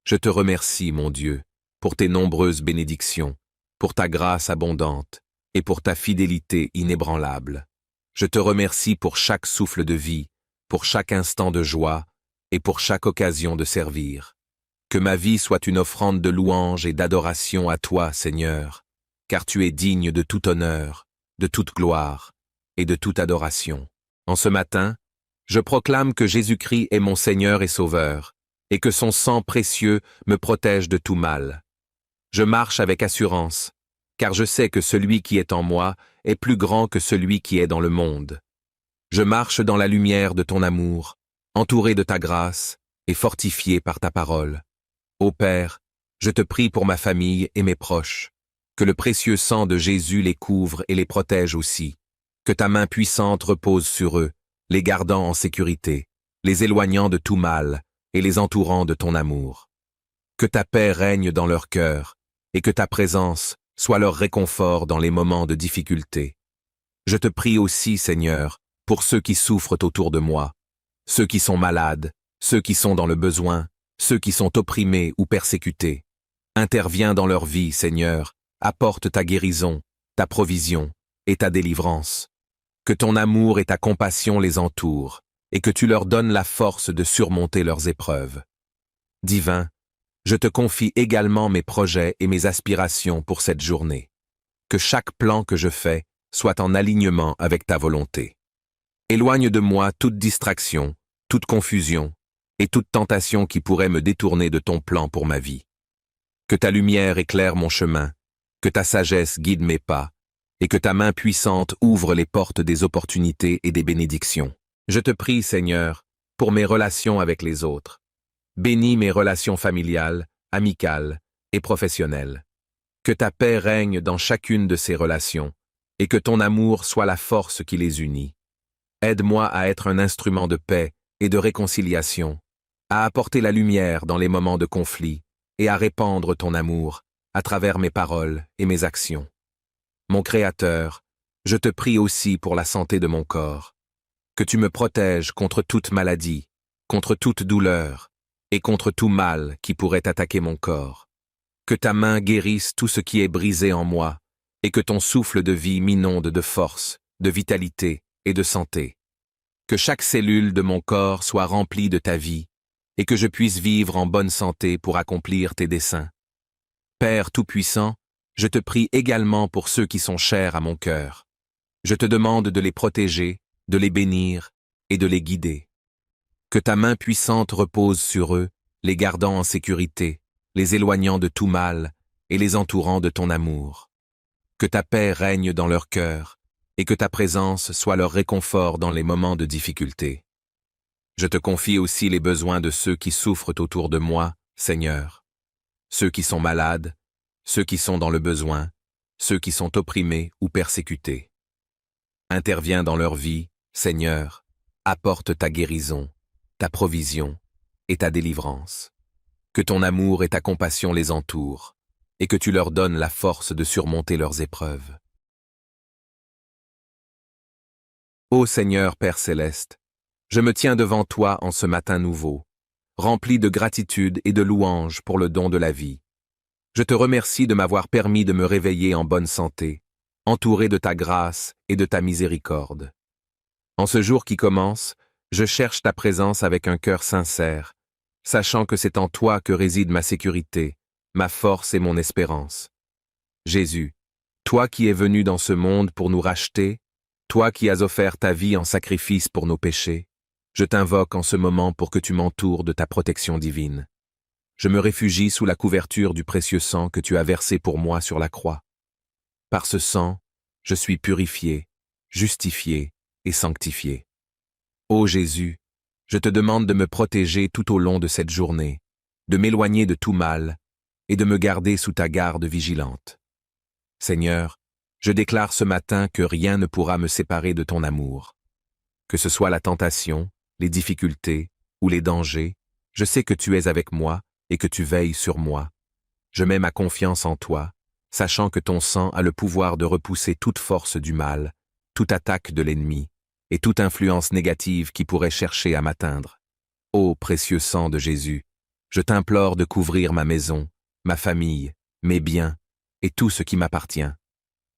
Je te remercie, mon Dieu, pour tes nombreuses bénédictions, pour ta grâce abondante et pour ta fidélité inébranlable. Je te remercie pour chaque souffle de vie, pour chaque instant de joie et pour chaque occasion de servir. Que ma vie soit une offrande de louange et d'adoration à toi, Seigneur, car tu es digne de tout honneur, de toute gloire et de toute adoration. En ce matin, je proclame que Jésus-Christ est mon Seigneur et Sauveur, et que son sang précieux me protège de tout mal. Je marche avec assurance, car je sais que celui qui est en moi est plus grand que celui qui est dans le monde. Je marche dans la lumière de ton amour, entouré de ta grâce et fortifié par ta parole. Ô Père, je te prie pour ma famille et mes proches, que le précieux sang de Jésus les couvre et les protège aussi, que ta main puissante repose sur eux, les gardant en sécurité, les éloignant de tout mal et les entourant de ton amour. Que ta paix règne dans leur cœur et que ta présence soit leur réconfort dans les moments de difficulté. Je te prie aussi, Seigneur, pour ceux qui souffrent autour de moi, ceux qui sont malades, ceux qui sont dans le besoin, ceux qui sont opprimés ou persécutés. Interviens dans leur vie, Seigneur, apporte ta guérison, ta provision et ta délivrance. Que ton amour et ta compassion les entourent, et que tu leur donnes la force de surmonter leurs épreuves. Divin, je te confie également mes projets et mes aspirations pour cette journée. Que chaque plan que je fais soit en alignement avec ta volonté. Éloigne de moi toute distraction, toute confusion et toute tentation qui pourrait me détourner de ton plan pour ma vie. Que ta lumière éclaire mon chemin, que ta sagesse guide mes pas, et que ta main puissante ouvre les portes des opportunités et des bénédictions. Je te prie, Seigneur, pour mes relations avec les autres. Bénis mes relations familiales, amicales et professionnelles. Que ta paix règne dans chacune de ces relations, et que ton amour soit la force qui les unit. Aide-moi à être un instrument de paix et de réconciliation, à apporter la lumière dans les moments de conflit et à répandre ton amour à travers mes paroles et mes actions. Mon Créateur, je te prie aussi pour la santé de mon corps, que tu me protèges contre toute maladie, contre toute douleur et contre tout mal qui pourrait attaquer mon corps. Que ta main guérisse tout ce qui est brisé en moi et que ton souffle de vie m'inonde de force, de vitalité et de santé. Que chaque cellule de mon corps soit remplie de ta vie et que je puisse vivre en bonne santé pour accomplir tes desseins. Père Tout-Puissant, je te prie également pour ceux qui sont chers à mon cœur. Je te demande de les protéger, de les bénir et de les guider. Que ta main puissante repose sur eux, les gardant en sécurité, les éloignant de tout mal et les entourant de ton amour. Que ta paix règne dans leur cœur et que ta présence soit leur réconfort dans les moments de difficulté. Je te confie aussi les besoins de ceux qui souffrent autour de moi, Seigneur. Ceux qui sont malades, ceux qui sont dans le besoin, ceux qui sont opprimés ou persécutés. Interviens dans leur vie, Seigneur, apporte ta guérison, ta provision et ta délivrance. Que ton amour et ta compassion les entourent, et que tu leur donnes la force de surmonter leurs épreuves. Ô Seigneur Père Céleste, je me tiens devant toi en ce matin nouveau, rempli de gratitude et de louange pour le don de la vie. Je te remercie de m'avoir permis de me réveiller en bonne santé, entouré de ta grâce et de ta miséricorde. En ce jour qui commence, je cherche ta présence avec un cœur sincère, sachant que c'est en toi que réside ma sécurité, ma force et mon espérance. Jésus, toi qui es venu dans ce monde pour nous racheter, toi qui as offert ta vie en sacrifice pour nos péchés, je t'invoque en ce moment pour que tu m'entoures de ta protection divine. Je me réfugie sous la couverture du précieux sang que tu as versé pour moi sur la croix. Par ce sang, je suis purifié, justifié et sanctifié. Ô Jésus, je te demande de me protéger tout au long de cette journée, de m'éloigner de tout mal et de me garder sous ta garde vigilante. Seigneur, je déclare ce matin que rien ne pourra me séparer de ton amour. Que ce soit la tentation, les difficultés ou les dangers, je sais que tu es avec moi et que tu veilles sur moi. Je mets ma confiance en toi, sachant que ton sang a le pouvoir de repousser toute force du mal, toute attaque de l'ennemi et toute influence négative qui pourrait chercher à m'atteindre. Ô précieux sang de Jésus, je t'implore de couvrir ma maison, ma famille, mes biens et tout ce qui m'appartient.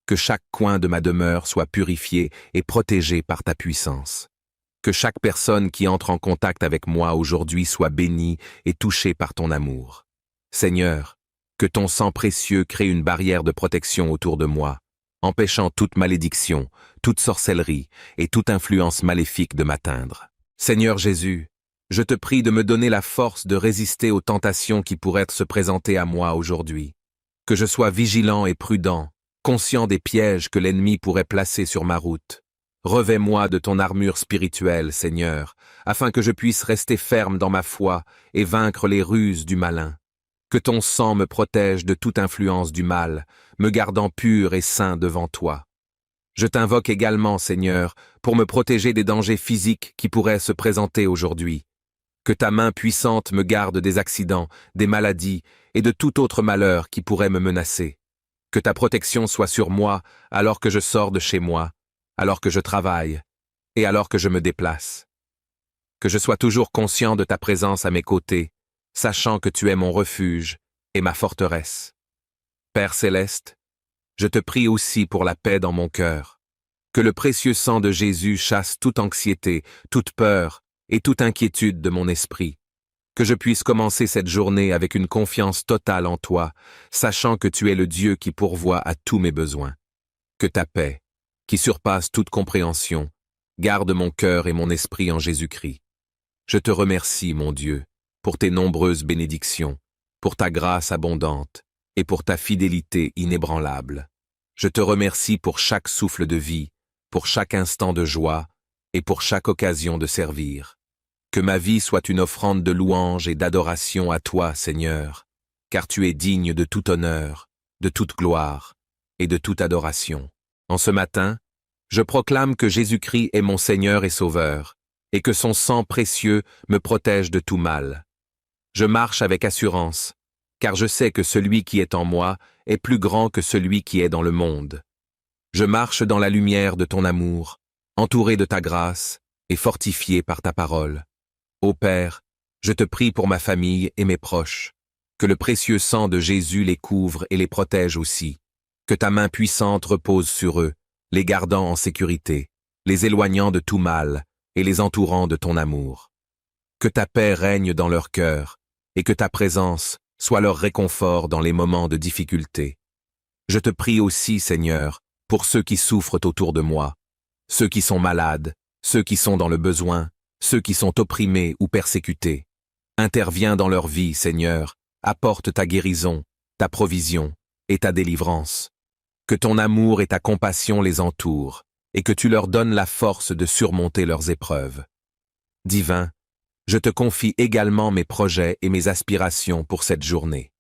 Que chaque coin de ma demeure soit purifié et protégé par ta puissance. Que chaque personne qui entre en contact avec moi aujourd'hui soit bénie et touchée par ton amour. Seigneur, que ton sang précieux crée une barrière de protection autour de moi, empêchant toute malédiction, toute sorcellerie et toute influence maléfique de m'atteindre. Seigneur Jésus, je te prie de me donner la force de résister aux tentations qui pourraient se présenter à moi aujourd'hui. Que je sois vigilant et prudent, conscient des pièges que l'ennemi pourrait placer sur ma route. Revêt-moi de ton armure spirituelle, Seigneur, afin que je puisse rester ferme dans ma foi et vaincre les ruses du malin. Que ton sang me protège de toute influence du mal, me gardant pur et saint devant toi. Je t'invoque également, Seigneur, pour me protéger des dangers physiques qui pourraient se présenter aujourd'hui. Que ta main puissante me garde des accidents, des maladies et de tout autre malheur qui pourrait me menacer. Que ta protection soit sur moi alors que je sors de chez moi, alors que je travaille et alors que je me déplace. Que je sois toujours conscient de ta présence à mes côtés, sachant que tu es mon refuge et ma forteresse. Père Céleste, je te prie aussi pour la paix dans mon cœur. Que le précieux sang de Jésus chasse toute anxiété, toute peur et toute inquiétude de mon esprit. Que je puisse commencer cette journée avec une confiance totale en toi, sachant que tu es le Dieu qui pourvoit à tous mes besoins. Que ta paix, qui surpasse toute compréhension, Garde mon cœur et mon esprit en Jésus-Christ. Je te remercie, mon Dieu, pour tes nombreuses bénédictions, pour ta grâce abondante et pour ta fidélité inébranlable. Je te remercie pour chaque souffle de vie, pour chaque instant de joie et pour chaque occasion de servir. Que ma vie soit une offrande de louange et d'adoration à toi, Seigneur, car tu es digne de tout honneur, de toute gloire et de toute adoration. En ce matin, je proclame que Jésus-Christ est mon Seigneur et Sauveur, et que son sang précieux me protège de tout mal. Je marche avec assurance, car je sais que celui qui est en moi est plus grand que celui qui est dans le monde. Je marche dans la lumière de ton amour, entouré de ta grâce et fortifié par ta parole. Ô Père, je te prie pour ma famille et mes proches, que le précieux sang de Jésus les couvre et les protège aussi, que ta main puissante repose sur eux, les gardant en sécurité, les éloignant de tout mal et les entourant de ton amour. Que ta paix règne dans leur cœur et que ta présence soit leur réconfort dans les moments de difficulté. Je te prie aussi, Seigneur, pour ceux qui souffrent autour de moi, ceux qui sont malades, ceux qui sont dans le besoin, ceux qui sont opprimés ou persécutés. Interviens dans leur vie, Seigneur, apporte ta guérison, ta provision et ta délivrance. Que ton amour et ta compassion les entourent, et que tu leur donnes la force de surmonter leurs épreuves. Divin, je te confie également mes projets et mes aspirations pour cette journée.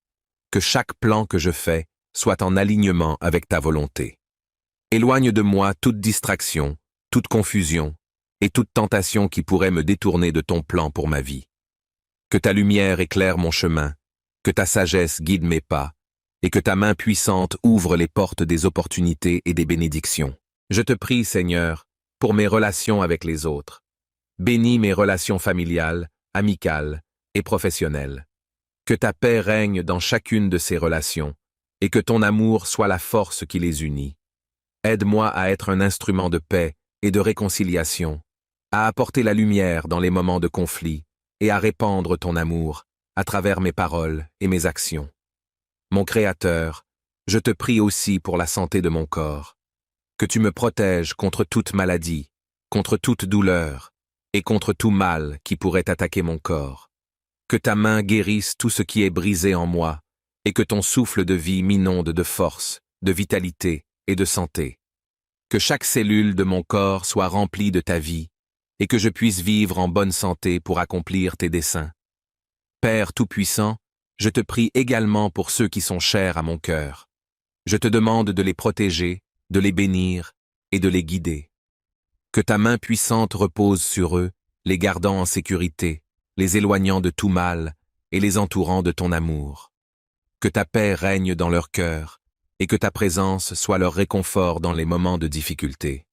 Que chaque plan que je fais soit en alignement avec ta volonté. Éloigne de moi toute distraction, toute confusion et toute tentation qui pourrait me détourner de ton plan pour ma vie. Que ta lumière éclaire mon chemin, que ta sagesse guide mes pas, et que ta main puissante ouvre les portes des opportunités et des bénédictions. Je te prie, Seigneur, pour mes relations avec les autres. Bénis mes relations familiales, amicales et professionnelles. Que ta paix règne dans chacune de ces relations, et que ton amour soit la force qui les unit. Aide-moi à être un instrument de paix et de réconciliation, à apporter la lumière dans les moments de conflit et à répandre ton amour à travers mes paroles et mes actions. Mon Créateur, je te prie aussi pour la santé de mon corps, que tu me protèges contre toute maladie, contre toute douleur et contre tout mal qui pourrait attaquer mon corps. Que ta main guérisse tout ce qui est brisé en moi et que ton souffle de vie m'inonde de force, de vitalité et de santé. Que chaque cellule de mon corps soit remplie de ta vie et que je puisse vivre en bonne santé pour accomplir tes desseins. Père Tout-Puissant, je te prie également pour ceux qui sont chers à mon cœur. Je te demande de les protéger, de les bénir et de les guider. Que ta main puissante repose sur eux, les gardant en sécurité, les éloignant de tout mal et les entourant de ton amour. Que ta paix règne dans leur cœur et que ta présence soit leur réconfort dans les moments de difficulté.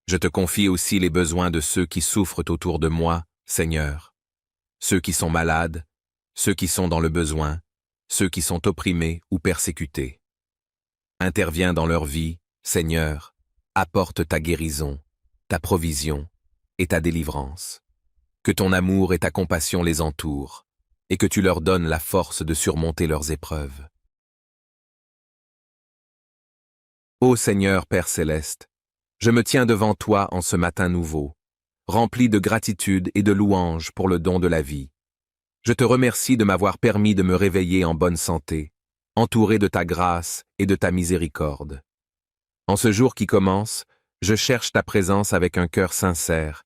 Je te confie aussi les besoins de ceux qui souffrent autour de moi, Seigneur. Ceux qui sont malades, ceux qui sont dans le besoin, ceux qui sont opprimés ou persécutés. Interviens dans leur vie, Seigneur, apporte ta guérison, ta provision et ta délivrance. Que ton amour et ta compassion les entourent, et que tu leur donnes la force de surmonter leurs épreuves. Ô Seigneur Père Céleste, je me tiens devant toi en ce matin nouveau, rempli de gratitude et de louange pour le don de la vie. Je te remercie de m'avoir permis de me réveiller en bonne santé, entouré de ta grâce et de ta miséricorde. En ce jour qui commence, je cherche ta présence avec un cœur sincère,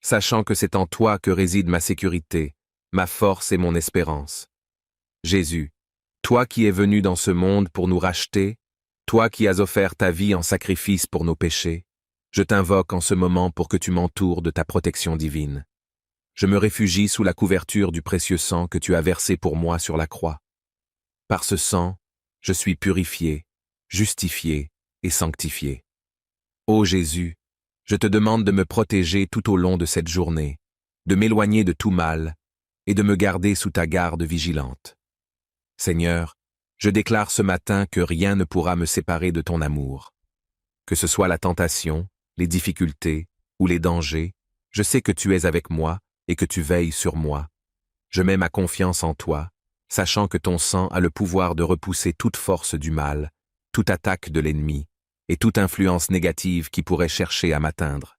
sachant que c'est en toi que réside ma sécurité, ma force et mon espérance. Jésus, toi qui es venu dans ce monde pour nous racheter, toi qui as offert ta vie en sacrifice pour nos péchés, je t'invoque en ce moment pour que tu m'entoures de ta protection divine. Je me réfugie sous la couverture du précieux sang que tu as versé pour moi sur la croix. Par ce sang, je suis purifié, justifié et sanctifié. Ô Jésus, je te demande de me protéger tout au long de cette journée, de m'éloigner de tout mal et de me garder sous ta garde vigilante. Seigneur, je déclare ce matin que rien ne pourra me séparer de ton amour. Que ce soit la tentation, les difficultés ou les dangers, je sais que tu es avec moi et que tu veilles sur moi. Je mets ma confiance en toi, sachant que ton sang a le pouvoir de repousser toute force du mal, toute attaque de l'ennemi et toute influence négative qui pourrait chercher à m'atteindre.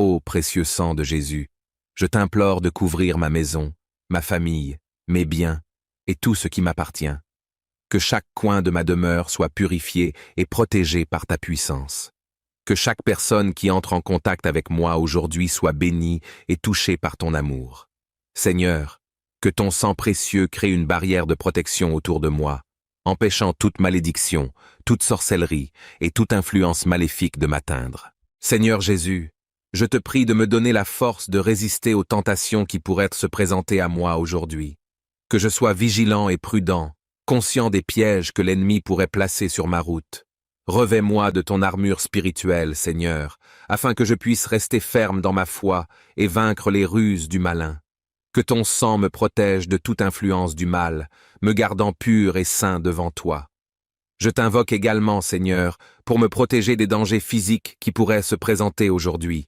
Ô précieux sang de Jésus, je t'implore de couvrir ma maison, ma famille, mes biens et tout ce qui m'appartient. Que chaque coin de ma demeure soit purifié et protégé par ta puissance. Que chaque personne qui entre en contact avec moi aujourd'hui soit bénie et touchée par ton amour. Seigneur, que ton sang précieux crée une barrière de protection autour de moi, empêchant toute malédiction, toute sorcellerie et toute influence maléfique de m'atteindre. Seigneur Jésus, je te prie de me donner la force de résister aux tentations qui pourraient se présenter à moi aujourd'hui. Que je sois vigilant et prudent, conscient des pièges que l'ennemi pourrait placer sur ma route. Revêt-moi de ton armure spirituelle, Seigneur, afin que je puisse rester ferme dans ma foi et vaincre les ruses du malin. Que ton sang me protège de toute influence du mal, me gardant pur et saint devant toi. Je t'invoque également, Seigneur, pour me protéger des dangers physiques qui pourraient se présenter aujourd'hui.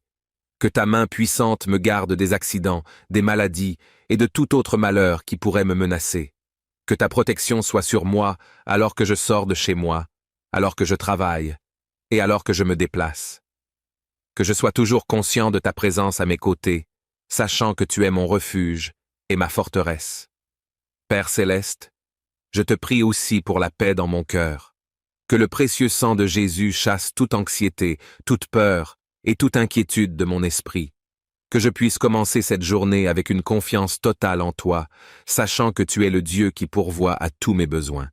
Que ta main puissante me garde des accidents, des maladies et de tout autre malheur qui pourrait me menacer. Que ta protection soit sur moi alors que je sors de chez moi, alors que je travaille et alors que je me déplace. Que je sois toujours conscient de ta présence à mes côtés, sachant que tu es mon refuge et ma forteresse. Père céleste, je te prie aussi pour la paix dans mon cœur. Que le précieux sang de Jésus chasse toute anxiété, toute peur et toute inquiétude de mon esprit. Que je puisse commencer cette journée avec une confiance totale en toi, sachant que tu es le Dieu qui pourvoit à tous mes besoins.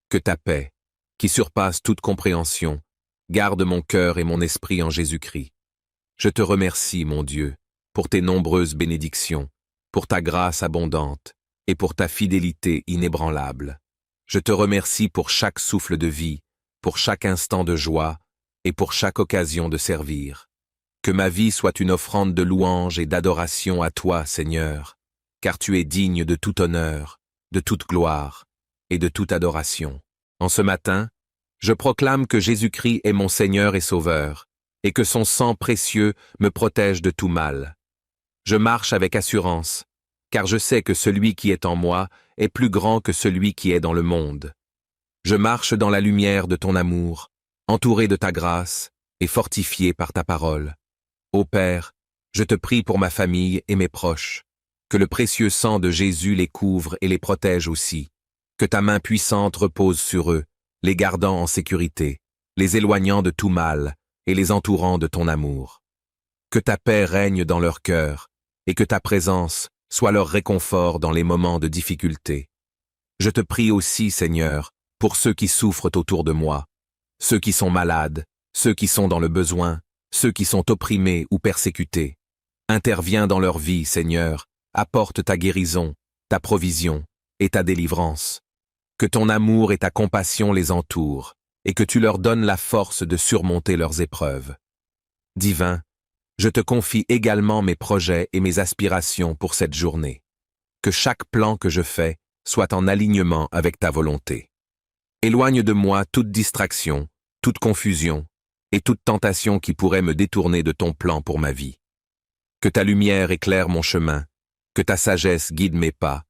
Que ta paix, qui surpasse toute compréhension, garde mon cœur et mon esprit en Jésus-Christ. Je te remercie, mon Dieu, pour tes nombreuses bénédictions, pour ta grâce abondante et pour ta fidélité inébranlable. Je te remercie pour chaque souffle de vie, pour chaque instant de joie et pour chaque occasion de servir. Que ma vie soit une offrande de louange et d'adoration à toi, Seigneur, car tu es digne de tout honneur, de toute gloire et de toute adoration. En ce matin, je proclame que Jésus-Christ est mon Seigneur et Sauveur, et que son sang précieux me protège de tout mal. Je marche avec assurance, car je sais que celui qui est en moi est plus grand que celui qui est dans le monde. Je marche dans la lumière de ton amour, entouré de ta grâce et fortifié par ta parole. Ô Père, je te prie pour ma famille et mes proches, que le précieux sang de Jésus les couvre et les protège aussi, que ta main puissante repose sur eux, les gardant en sécurité, les éloignant de tout mal et les entourant de ton amour. Que ta paix règne dans leur cœur et que ta présence soit leur réconfort dans les moments de difficulté. Je te prie aussi, Seigneur, pour ceux qui souffrent autour de moi, ceux qui sont malades, ceux qui sont dans le besoin, ceux qui sont opprimés ou persécutés. Interviens dans leur vie, Seigneur, apporte ta guérison, ta provision et ta délivrance. Que ton amour et ta compassion les entourent, et que tu leur donnes la force de surmonter leurs épreuves. Divin, je te confie également mes projets et mes aspirations pour cette journée. Que chaque plan que je fais soit en alignement avec ta volonté. Éloigne de moi toute distraction, toute confusion, et toute tentation qui pourrait me détourner de ton plan pour ma vie. Que ta lumière éclaire mon chemin, que ta sagesse guide mes pas,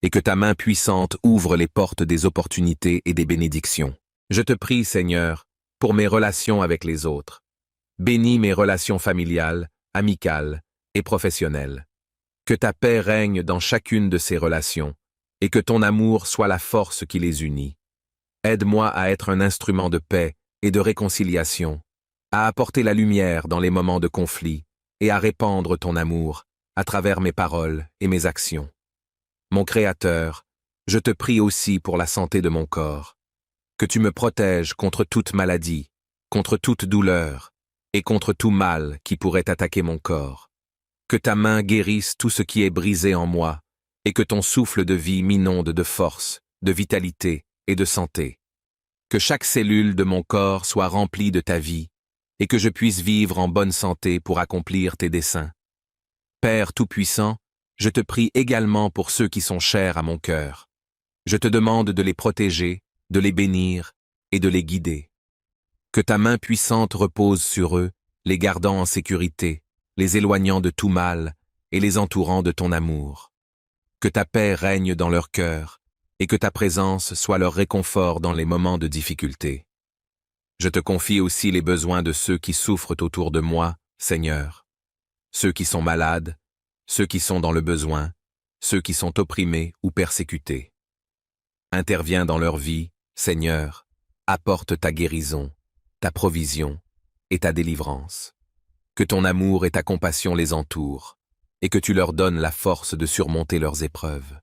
et que ta main puissante ouvre les portes des opportunités et des bénédictions. Je te prie, Seigneur, pour mes relations avec les autres. Bénis mes relations familiales, amicales et professionnelles. Que ta paix règne dans chacune de ces relations, et que ton amour soit la force qui les unit. Aide-moi à être un instrument de paix et de réconciliation, à apporter la lumière dans les moments de conflit et à répandre ton amour à travers mes paroles et mes actions. Mon Créateur, je te prie aussi pour la santé de mon corps, que tu me protèges contre toute maladie, contre toute douleur et contre tout mal qui pourrait attaquer mon corps. Que ta main guérisse tout ce qui est brisé en moi et que ton souffle de vie m'inonde de force, de vitalité et de santé. Que chaque cellule de mon corps soit remplie de ta vie et que je puisse vivre en bonne santé pour accomplir tes desseins. Père Tout-Puissant, je te prie également pour ceux qui sont chers à mon cœur. Je te demande de les protéger, de les bénir et de les guider. Que ta main puissante repose sur eux, les gardant en sécurité, les éloignant de tout mal et les entourant de ton amour. Que ta paix règne dans leur cœur et que ta présence soit leur réconfort dans les moments de difficulté. Je te confie aussi les besoins de ceux qui souffrent autour de moi, Seigneur. ceux qui sont malades, ceux qui sont dans le besoin, ceux qui sont opprimés ou persécutés. Interviens dans leur vie, Seigneur, apporte ta guérison, ta provision et ta délivrance. Que ton amour et ta compassion les entourent, et que tu leur donnes la force de surmonter leurs épreuves.